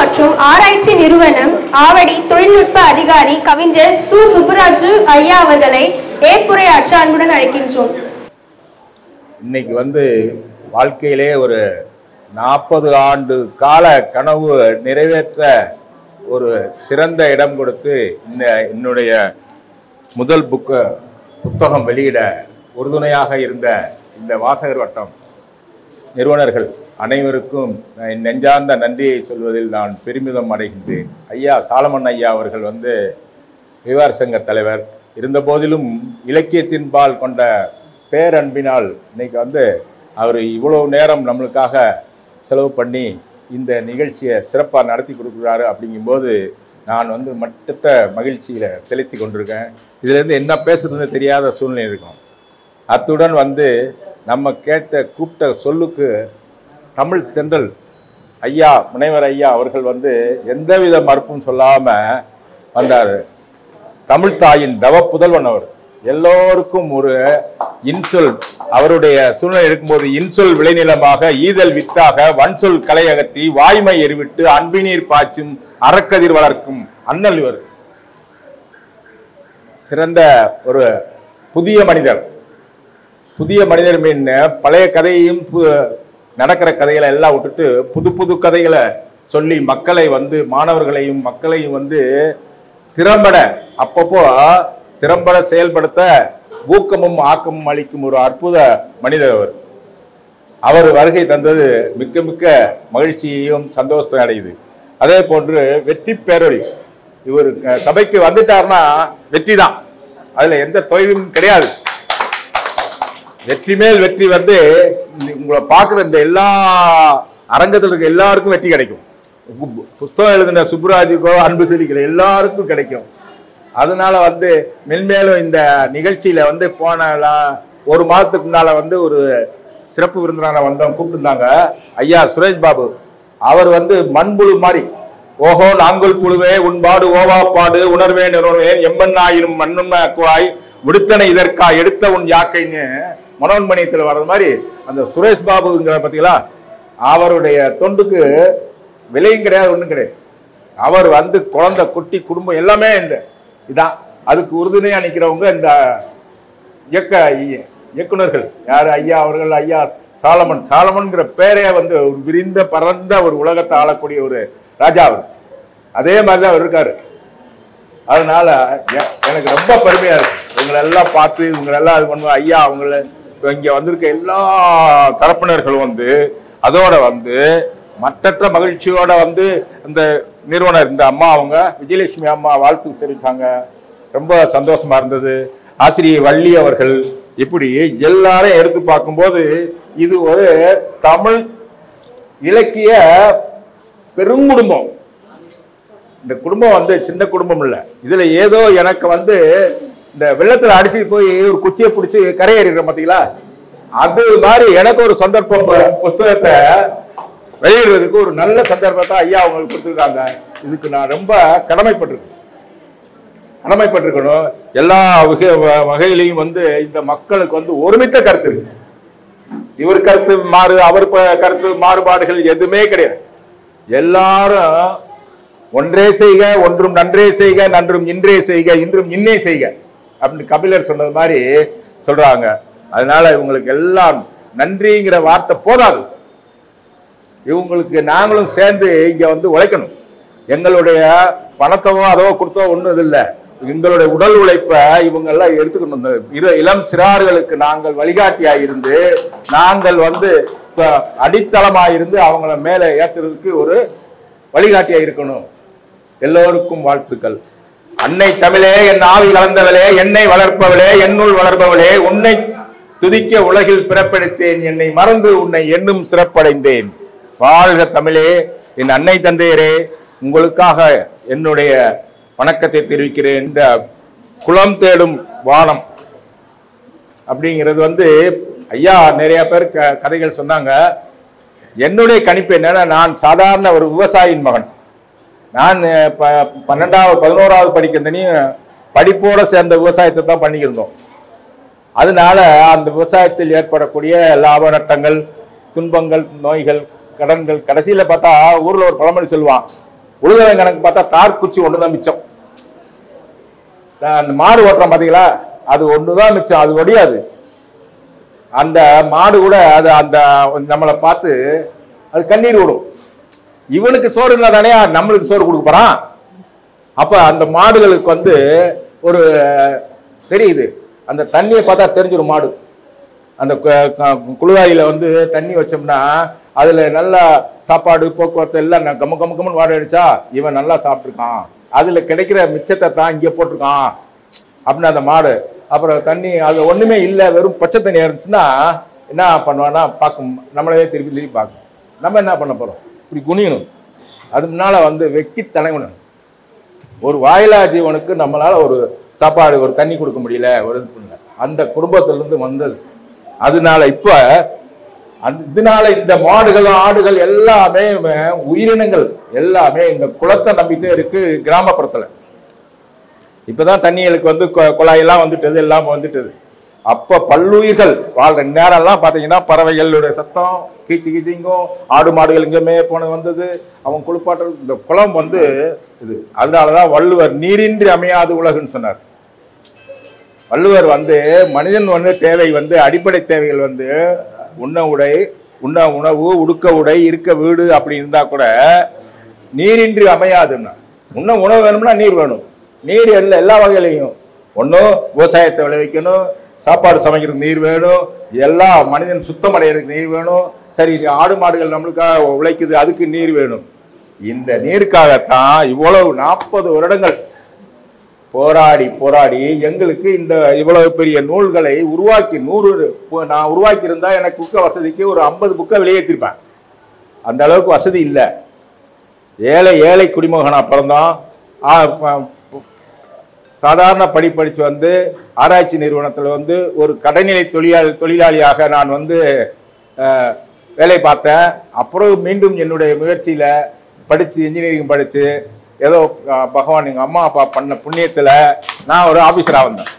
S2: மற்றும் ஆராய்ச்சி நிறுவனம் ஆவடி தொழில்நுட்ப அதிகாரி கவிஞர் சு. சுப்புராஜு ஐயா அவர்களை ஏற்புரையாற்ற அன்புடன் அழைக்கின்றோம்.
S12: இன்னைக்கு வந்து வாழ்க்கையிலே ஒரு 40 ஆண்டு கால கனவு நிறைவேற்ற ஒரு சிறந்த இடம் கொடுத்து என்னுடைய முதல் புத்தகம் வெளியிட உறுதுணையாக இருந்த இந்த வாசகர் வட்டம் நிறுவனர்கள் அனைவருக்கும் நெஞ்சார்ந்த நன்றியை சொல்வதில் நான் பெருமிதம் அடைகின்றேன். ஐயா சாலமன் ஐயா அவர்கள் வந்து விவகார சங்க தலைவர் இருந்த போதிலும் இலக்கியத்தின்பால் கொண்ட பேரன்பினால் இன்னைக்கு வந்து அவர் இவ்வளவு நேரம் நம்மளுக்காக செலவு பண்ணி இந்த நிகழ்ச்சியை சிறப்பாக நடத்தி கொடுக்குறாரு. அப்படிங்கும்போது நான் வந்து மற்ற மகிழ்ச்சியில் தெளித்து கொண்டிருக்கேன். இதுலேருந்து என்ன பேசுறதுன்னு தெரியாத சூழ்நிலை இருக்கும். அத்துடன் வந்து நம்ம கூப்பிட்ட சொல்லுக்கு தமிழ் தென்றல் ஐயா முனைவர் ஐயா அவர்கள் வந்து எந்தவித மறுப்பும் சொல்லாமல் வந்தார். தமிழ் தாயின் தவ புதல்வன் அவர். எல்லோருக்கும் ஒரு இன்சொல் அவருடைய சூழ்நிலை இருக்கும்போது இன்சொல் விளைநிலமாக ஈதல் வித்தாக வன்சொல் களை அகற்றி வாய்மை எறிவிட்டு அன்பினீர் பாய்ச்சும் அறக்கதிர் வளர்க்கும் அண்ணல் இவர். சிறந்த ஒரு புதிய மனிதர். புதிய மனிதர் மீன் பழைய கதையையும் நடக்கிற கதைகளை எல்லாம் விட்டுட்டு புது புது கதைகளை சொல்லி மக்களை வந்து மாணவர்களையும் மக்களையும் வந்து திறம்பட அப்பப்போ திறம்பட செயல்படுத்த ஊக்கமும் ஆக்கமும் அளிக்கும் ஒரு அற்புத மனிதர் அவர். அவர் வருகை தந்தது மிக்க மிக்க மகிழ்ச்சியையும் சந்தோஷத்தை அடையுது. அதே போன்று வெற்றி பேரொழி, இவர் சபைக்கு வந்துட்டார்னா வெற்றி தான், அதுல எந்த தொய்வும் கிடையாது. வெற்றி மேல் வெற்றி வந்து உங்களை பார்க்குற இந்த எல்லா அரங்கத்தில் இருக்க எல்லாருக்கும் வெற்றி கிடைக்கும். புத்தகம் எழுதின சுப்புராஜுக்கோ அன்பு செழிக்கிற எல்லாருக்கும் கிடைக்கும். அதனால வந்து மென்மேலும் இந்த நிகழ்ச்சியில வந்து போன ஒரு மாதத்துக்கு முன்னால வந்து ஒரு சிறப்பு விருந்தினரான வந்தவங்க கூப்பிட்டுருந்தாங்க, ஐயா சுரேஷ் பாபு. அவர் வந்து மண்புழு மாதிரி, ஓஹோ நாங்கள் புழுவே உன்பாடு ஓவா பாடு உணர்வே நிறுவனேன் எம்மன் ஆயினும் மண்ணும் குவாய் விடுத்தனை இதற்கா எடுத்த உன் யாக்கைன்னு மனோன்மணியத்தில் வர்றது மாதிரி அந்த சுரேஷ் பாபுங்கிற பார்த்தீங்களா, அவருடைய தொண்டுக்கு விலையும் கிடையாது, ஒன்றும் கிடையாது. அவர் வந்து குழந்தை குட்டி குடும்பம் எல்லாமே இந்த இதான். அதுக்கு உறுதுணையா நிற்கிறவங்க இந்த இயக்குனர்கள் யார், ஐயா அவர்கள், ஐயா சாலமன்ங்கிற பேரே வந்து ஒரு விரிந்த பரந்த ஒரு உலகத்தை ஆளக்கூடிய ஒரு ராஜா அவர். அதே மாதிரிதான் அவர் இருக்காரு. அதனால எனக்கு ரொம்ப பெருமையா இருக்கு இவங்களை எல்லாம் பார்த்து, இவங்களெல்லாம் இது பண்ணுவோம். ஐயா அவங்கள இங்க வந்திருக்க எல்லா தரப்பினர்களும் வந்து அதோட வந்து மற்றற்ற மகிழ்ச்சியோட வந்து இந்த நிறுவனர் இந்த அம்மா அவங்க விஜயலட்சுமி அம்மா வாழ்த்து தெரிவித்தாங்க. ரொம்ப சந்தோஷமா இருந்தது. ஆசிரியர் வள்ளி அவர்கள், இப்படி எல்லாரும் எடுத்து பார்க்கும்போது இது ஒரு தமிழ் இலக்கிய பெருங்குடும்பம். இந்த குடும்பம் வந்து சின்ன குடும்பம் இல்லை. இதுல ஏதோ எனக்கு வந்து இந்த வெள்ளத்துல அடிச்சு போய் ஒரு குச்சியை பிடிச்சி கரையேறிடுற பார்த்தீங்களா, அது மாதிரி எனக்கு ஒரு சந்தர்ப்பம் புஸ்தகத்தை வெளியிடுறதுக்கு ஒரு நல்ல சந்தர்ப்பத்தை ஐயா அவங்களுக்கு கொடுத்துருக்காங்க. இதுக்கு நான் ரொம்ப கடமைப்பட்டிருக்கணும். எல்லா வகையிலையும் வந்து இந்த மக்களுக்கு வந்து ஒருமித்த கருத்து இருக்கு. இவர் கருத்து அவர் கருத்து மாறுபாடுகள் எதுவுமே கிடையாது. எல்லாரும் ஒன்றே செய்க, ஒன்றும் நன்றே செய்க, நன்றும் இன்றே செய்க, இன்றும் இன்னே செய்க அப்படின்னு கபிலர் சொன்னது மாதிரி சொல்றாங்க. அதனால இவங்களுக்கு எல்லாம் நன்றிங்கிற வார்த்தை போதாது. இவங்களுக்கு நாங்களும் சேர்ந்து இங்க வந்து உழைக்கணும். எங்களுடைய பணத்தவோ அதோ கொடுத்தோ ஒன்றும் இல்லை. எங்களுடைய உடல் உழைப்பை இவங்க எல்லாம் எடுத்துக்கணும். இளம் சிறார்களுக்கு நாங்கள் வழிகாட்டியாக இருந்து, நாங்கள் வந்து அடித்தளமாயிருந்து அவங்கள மேலே ஏற்றுறதுக்கு ஒரு வழிகாட்டியாக இருக்கணும். எல்லோருக்கும் வாழ்த்துக்கள். அன்னை தமிழே, என் ஆவி கலந்தவளே, என்னை வளர்ப்பவளே, என்னுள் வளர்ப்பவளே, உன்னை துதிக்க உலகில் பிறப்பெடுத்தேன், என்னை மறந்து உன்னை என்னும் சிறப்படைந்தேன். வாழ்க தமிழே. என் அன்னை தந்தையரே, உங்களுக்காக என்னுடைய வணக்கத்தை தெரிவிக்கிறேன். இந்த குளம் தேடும் வானம் அப்படிங்கிறது வந்து ஐயா நிறைய பேர் கதைகள் சொன்னாங்க. என்னுடைய கணிப்பு என்னன்னா, நான் சாதாரண ஒரு விவசாயியின் மகன். நான் 12வது 11வது படிக்கிறதையும் படிப்போட சேர்ந்த விவசாயத்தை தான் பண்ணிக்கிருந்தோம். அதனால அந்த விவசாயத்தில் ஏற்படக்கூடிய லாப நட்டங்கள், துன்பங்கள், நோய்கள், கடன்கள், கடைசியில பார்த்தா ஊர்ல ஒரு பழமொழி சொல்லுவான், உழுதவன் கணக்கு பார்த்தா தார் குச்சி ஒண்ணுதான் மிச்சம். அந்த மாடு ஓட்டுறோம் பாத்தீங்களா, அது ஒண்ணுதான் மிச்சம், அது ஒடியாது. அந்த மாடு கூட அது அந்த நம்மளை பார்த்து அது கண்ணீர் விடும். இவனுக்கு சோறு இல்லை தானே நம்மளுக்கு சோறு கொடுக்க போறான். அப்ப அந்த மாடுகளுக்கு வந்து ஒரு தெரியுது, அந்த தண்ணியை பார்த்தா தெரிஞ்சிடும். மாடு அந்த குளிர்காயில வந்து தண்ணி வச்சோம்னா அதுல நல்லா சாப்பாடு போக்குவரத்து எல்லாம் கம்ம கம்ம கம்மன்னு வாட அடிச்சா இவன் நல்லா சாப்பிட்டுருக்கான், அதுல கிடைக்கிற மிச்சத்தை தான் இங்கே போட்டிருக்கான் அப்படின்னு அந்த மாடு. அப்புறம் தண்ணி அது ஒண்ணுமே இல்லை, வெறும் பச்சை தண்ணி இருந்துச்சுன்னா என்ன பண்ணுவான்னா பார்க்கும், நம்மளவே திருப்பி திருப்பி பார்க்கும். நம்ம என்ன பண்ண போறோம், இப்படி குனியணும். அது முன்னால வந்து வெக்கி தலைவணும். ஒரு வாயிலா ஜீவனுக்கு நம்மளால ஒரு சாப்பாடு ஒரு தண்ணி கொடுக்க முடியல, ஒரு இது பண்ணல. அந்த குடும்பத்திலிருந்து வந்தது. அதனால இப்ப இதனால இந்த மாடுகள் ஆடுகள் எல்லாமே உயிரினங்கள் எல்லாமே இந்த குளத்தை நம்பிட்டே இருக்கு. கிராமப்புறத்துல இப்பதான் தண்ணிகளுக்கு வந்து குழாயெல்லாம் வந்துட்டது, எல்லாம் வந்துட்டது. அப்ப பல்லுயிர்கள் வாழ்ற நேரம்லாம் பாத்தீங்கன்னா பறவைகளுடைய சத்தம் கீச்சிங்கும், ஆடு மாடுகள் இங்கமே போன வந்தது, அவன் குளிப்பாட்டுறது. இந்த குளம் வந்து இது. அதனாலதான் வள்ளுவர் நீரின்றி அமையாது உலகுன்னு சொன்னார். வள்ளுவர் வந்து மனிதன் வந்து தேவை வந்து அடிப்படை தேவைகள் வந்து உண்ண உணவு, உடுக்க உடை, இருக்க வீடு அப்படி இருந்தா கூட நீரின்றி அமையாதுன்னா. உண்ண உணவு வேணும்னா நீர் வேணும். நீர் எல்லா வகையிலையும் ஒன்றும் விவசாயத்தை விளைவிக்கணும், சாப்பாடு சமைக்கிறதுக்கு நீர் வேணும், எல்லா மனிதன் சுத்தம் அடைகிறதுக்கு நீர் வேணும். சரி, ஆடு மாடுகள் நம்மளுக்காக உழைக்குது, அதுக்கு நீர் வேணும். இந்த நீருக்காகத்தான் இவ்வளவு 40 வருடங்கள் போராடி போராடி எங்களுக்கு இந்த இவ்வளவு பெரிய நூல்களை உருவாக்கி நான் உருவாக்கி இருந்தா எனக்கு புக்க வசதிக்கு ஒரு 50 புக்கை வெளியேற்றிருப்பேன். அந்த அளவுக்கு வசதி இல்லை. ஏழை குடிமகனா பிறந்தோம். சாதாரண படிச்சு வந்து ஆராய்ச்சி நிறுவனத்தில் வந்து ஒரு கடைநிலை தொழிலாளியாக நான் வந்து வேலை பார்த்தேன். அப்புறம் மீண்டும் என்னுடைய முயற்சியில் படித்து இன்ஜினியரிங் படித்து ஏதோ பகவான் எங்கள் அம்மா அப்பா பண்ண புண்ணியத்தில் நான் ஒரு ஆஃபீஸராக வந்தேன்.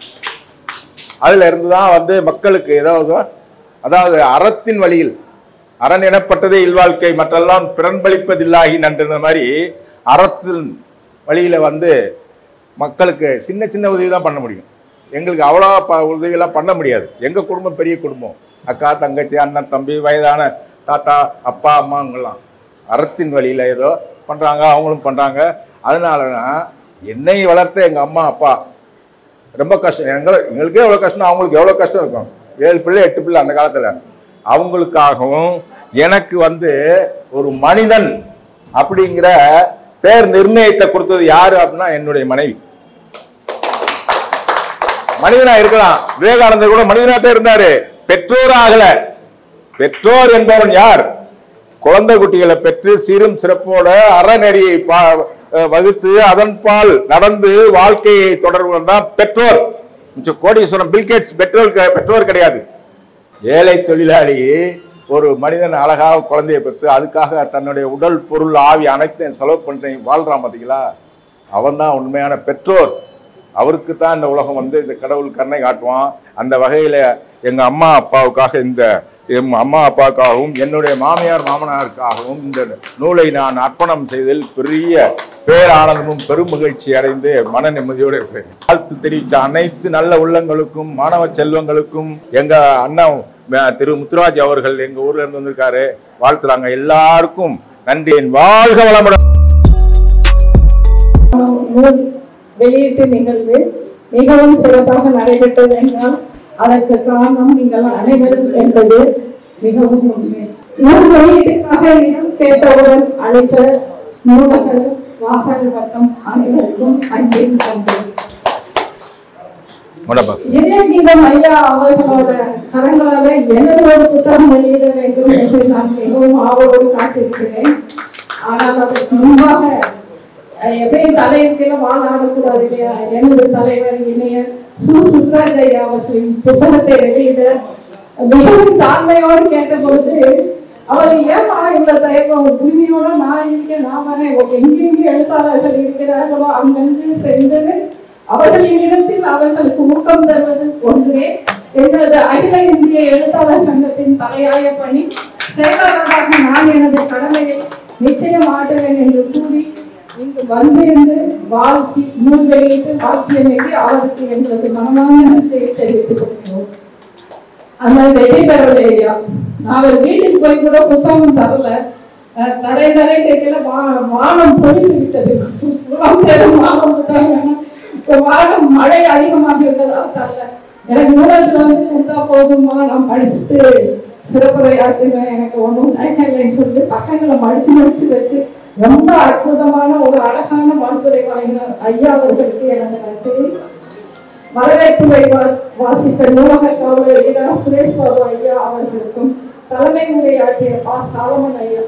S12: அதில் இருந்து தான் வந்து மக்களுக்கு அதாவது அறத்தின் வழியில், அரண் எனப்பட்டதே இல்வாழ்க்கை மற்றெல்லாம் பிறன்பளிப்பதில்லாகி நன்ற மாதிரி அறத்தின் வழியில் வந்து மக்களுக்கு சின்ன சின்ன உதவி தான் பண்ண முடியும். எங்களுக்கு அவ்வளோ உதவியெல்லாம் பண்ண முடியாது. எங்கள் குடும்பம் பெரிய குடும்பம், அக்கா தங்கச்சி அண்ணன் தம்பி வயதான தாத்தா அப்பா அம்மாங்கெல்லாம் அறத்தின் வழியில் ஏதோ பண்ணுறாங்க, அவங்களும் பண்ணுறாங்க. அதனால தான் என்னை வளர்த்த எங்கள் அம்மா அப்பா ரொம்ப கஷ்டம். எங்களுக்கே எவ்வளோ கஷ்டம், அவங்களுக்கு எவ்வளோ கஷ்டம் இருக்கும். 7 பிள்ளை 8 பிள்ளை அந்த காலத்தில். அவங்களுக்காகவும் எனக்கு வந்து ஒரு மனிதன் அப்படிங்கிற பேர் நிர்ணயத்தை கொடுத்தது யாரு அப்படின்னா என்னுடைய மனைவி. மனிதனா இருக்கலாம், விவேகானந்தர் கூட மனிதனாக இருந்தாரு, பெற்றோர் ஆகல. பெற்றோர் என்பவன் யார்? குழந்தை குட்டிகளை பெற்று சீரும் சிறப்போட அறநெறியை வகுத்து அதன் பால் நடந்து வாழ்க்கையை தொடர்பு தான் பெற்றோர். கோடீஸ்வரன் பில்கேட்ஸ் பெற்றோர் கிடையாது. ஏழை தொழிலாளி ஒரு மனிதன் அழகாக குழந்தையை பெற்று அதுக்காக தன்னுடைய உடல் பொருள் ஆவி அனைத்தையும் செலவு பண்ணி வாழ்றான் பார்த்தீங்களா, அவன் தான் உண்மையான பெற்றோர். அவருக்கு தான் இந்த உலகம் வந்து இந்த கடவுள் கருணை காட்டுவான். அந்த வகையில் எங்கள் அம்மா அப்பாவுக்காகவும் என்னுடைய மாமியார் மாமனாருக்காகவும் இந்த நூலை நான் அர்ப்பணம் செய்ததில் பெரிய பேரானந்தமும் பெரும் மகிழ்ச்சி அடைந்து மன நிம்மதியோடு இருக்கிறேன். வாழ்த்து தெரிவித்த அனைத்து நல்ல உள்ளங்களுக்கும் மாணவ செல்வங்களுக்கும் எங்க அண்ணன் திரு முத்துராஜ் அவர்கள் எங்க ஊர்ல இருந்து வந்திருக்காரு, வாழ்த்துறாங்க. எல்லாருக்கும் நன்றி. வாழ்க வளமுடன்.
S10: வெளியீட்டு நிகழ்வு மிகவும் சிறப்பாக நடைபெற்றது என்றால் அதற்கு காரணம் நீங்கள் அனைவரும் என்பது மிகவும் உண்மை. நூல் வெளியீட்டுக்காக இடம் கேட்டவுடன் அழைத்த நூலகர் வாசகர் வட்டம் அனைவருக்கும் அன்பின் நன்றி. இதயகீதம் ஐயா அவர்களோட கரங்களால எனது ஒரு புத்தகம் வெளியிட வேண்டும் என்று நான் மிகவும் ஆவலோடு காத்திருக்கிறேன். ஆனால் அதற்கு முன்பாக எப்பயும் தலையில வாழ ஆடக்கூடாது இல்லையா, எனது தலைவர் இணைய சுப்ராஜ் ஐயா அவர்களின் புத்தகத்தை வெளியிட மிகவும் தாழ்மையோடு கேட்ட பொழுது அவர் ஏமா இவ்வளவு தயக்கம், உரிமையோட நான் இருக்கேன், நான் வரேன், எங்கெங்கே எழுத்தாளர்கள் இருக்கிறார்களோ அங்கங்கு சென்று அவர்களின் இடத்தில் அவர்களுக்கு ஊக்கம் தருவது ஒன்றே எங்களது அகில இந்திய எழுத்தாளர் சங்கத்தின் தலையாய பணி. செயலாளராக நான் எனது கடமையை நிச்சயம் ஆற்றுவேன் என்று கூறி இங்கு வந்திருந்து வாழ்த்தி நூல் வெளியிட்டு வாழ்த்தியமைக்கு அவருக்கு எங்களது மனமான நன்றியை தெரிவித்துக் கொள்கிறோம். அந்த வெற்றி பெறவில்லையா, அவர் வீட்டுக்கு போய் கூட புத்தகம் தரல, தரை கேட்கல, வானம் பொழிந்து விட்டது. வானம் புத்தகம் வானம் மழை அதிகமாக விட்டதால் தரல. எனக்கு நூலகத்துல வந்து கொடுத்தா போதுமா, நான் படிச்சுட்டு சிறப்புரையாற்றுவேன், எனக்கு ஒன்றும் இல்லைன்னு சொல்லிட்டு பக்கங்களை மடிச்சு வச்சு ரொம்ப அற்புதமான ஒரு அழகான வாழ்த்துறை வழங்கினார் ஐயா அவர்களுக்கு எனது நன்றி. வரவேற்புரை வாசித்த நூலக காவலர் சுரேஷ் பாபு ஐயா அவர்களுக்கும் தலைமை உரையாற்றிய சாலமன் ஐயா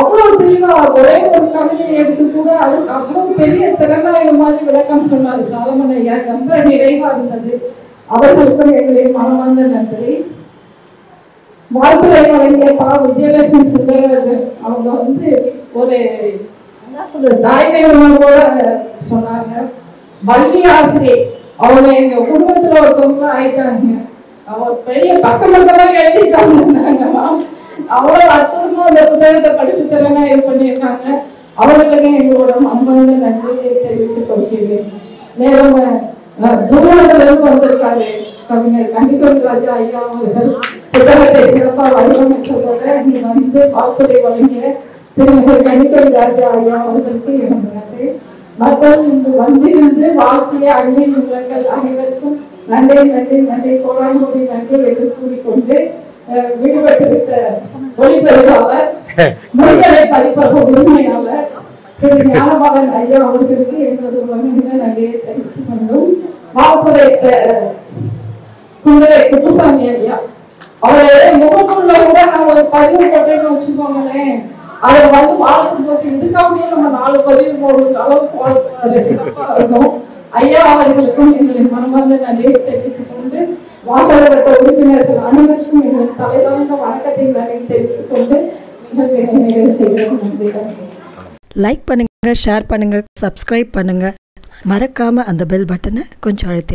S10: அவ்வளவு தெளிவா ஒரே ஒரு கவிதையை எடுத்து கூட அதுக்கு அவ்வளவு பெரிய திறனாய்வு மாதிரி விளக்கம் சொன்னார் சாலமன் ஐயா. ரொம்ப நிறைவா இருந்தது. அவர்களுக்கும் எங்களின் மனமார்ந்த நன்றி. வாழ்த்துறை வழங்கிய விஜயலட்சுமி சுந்தரராஜன் அவங்க வந்து ஒரு என்ன சொல்றது தாய்மை உணர்வோட சொன்னாங்க. வள்ளி ஆசிரியர் அவங்க எங்க குடும்பத்துல ஒருத்தவங்க ஆயிட்டாங்க. அவர் பெரிய பக்கமா எழுதிட்டாங்க. அவ்வளவு அற்புதமா அந்த புத்தகத்தை படிச்சு திறனாய்வு பண்ணியிருக்காங்க. அவர்களுக்கு எங்களோட மனமார்ந்த நன்றியை தெரிவித்துக் கொள்கிறேன். நேரம் தூரத்திலிருந்து வந்திருக்காரு கவிஞர் கண்டிப்பன் ராஜா ஐயா அவர்கள் புத்தகத்தை சிறப்பாக வடிவமைச்சதோட நீ வந்து வாழ்த்துறை வழங்கிய திருமதி கண்டிப்பன் ராஜா ஐயா அவர்களுக்கு எனது நன்றி. மக்கள் இன்று வந்திருந்து வாழ்த்திய அன்பின் உள்ளங்கள் அனைவருக்கும் நன்றி நன்றி நன்றி கோடானோடி நன்றி என்று கூறிக்கொண்டு விடுபட்டுவிட்ட ஒளிபெருசாளர் முன்கலை பதிப்பக உரிமையாளர் திரு ஞானபாலன் ஐயா அவர்களுக்கு எங்களது மிகுந்த நன்றியை தெரிவித்துக் கொண்டோம். மாவட்ட குண்டலை குப்புசாமி ஐயா அவரை முகக்குள்ள கூட நான் ஒரு பதிவு போட்டேன்னு வச்சுக்கோங்களேன், அதை வந்து வாழ்க்கும் போது இதுக்காகவே நம்ம 4 பதிவு போடுற அளவுக்கு வாழ்க்கை சிறப்பாக இருக்கும். ஐயா அவர்களுக்கும் எங்களின் மனமார்ந்த நன்றியை தெரிவித்துக் கொண்டு வாசகப்பட்ட உறுப்பினர்கள் அனைவருக்கும் எங்களின் தலைவாய்ந்த வணக்கத்தை நன்றி தெரிவித்துக் கொண்டு நிகழ்வை நிறைவு செய்கிறோம். நன்றி.
S13: லைக் பண்ணுங்க, ஷேர் பண்ணுங்க, சப்ஸ்கிரைப் பண்ணுங்க. மறக்காம அந்த பெல் பட்டனை கொஞ்சம் அழுத்திருங்க.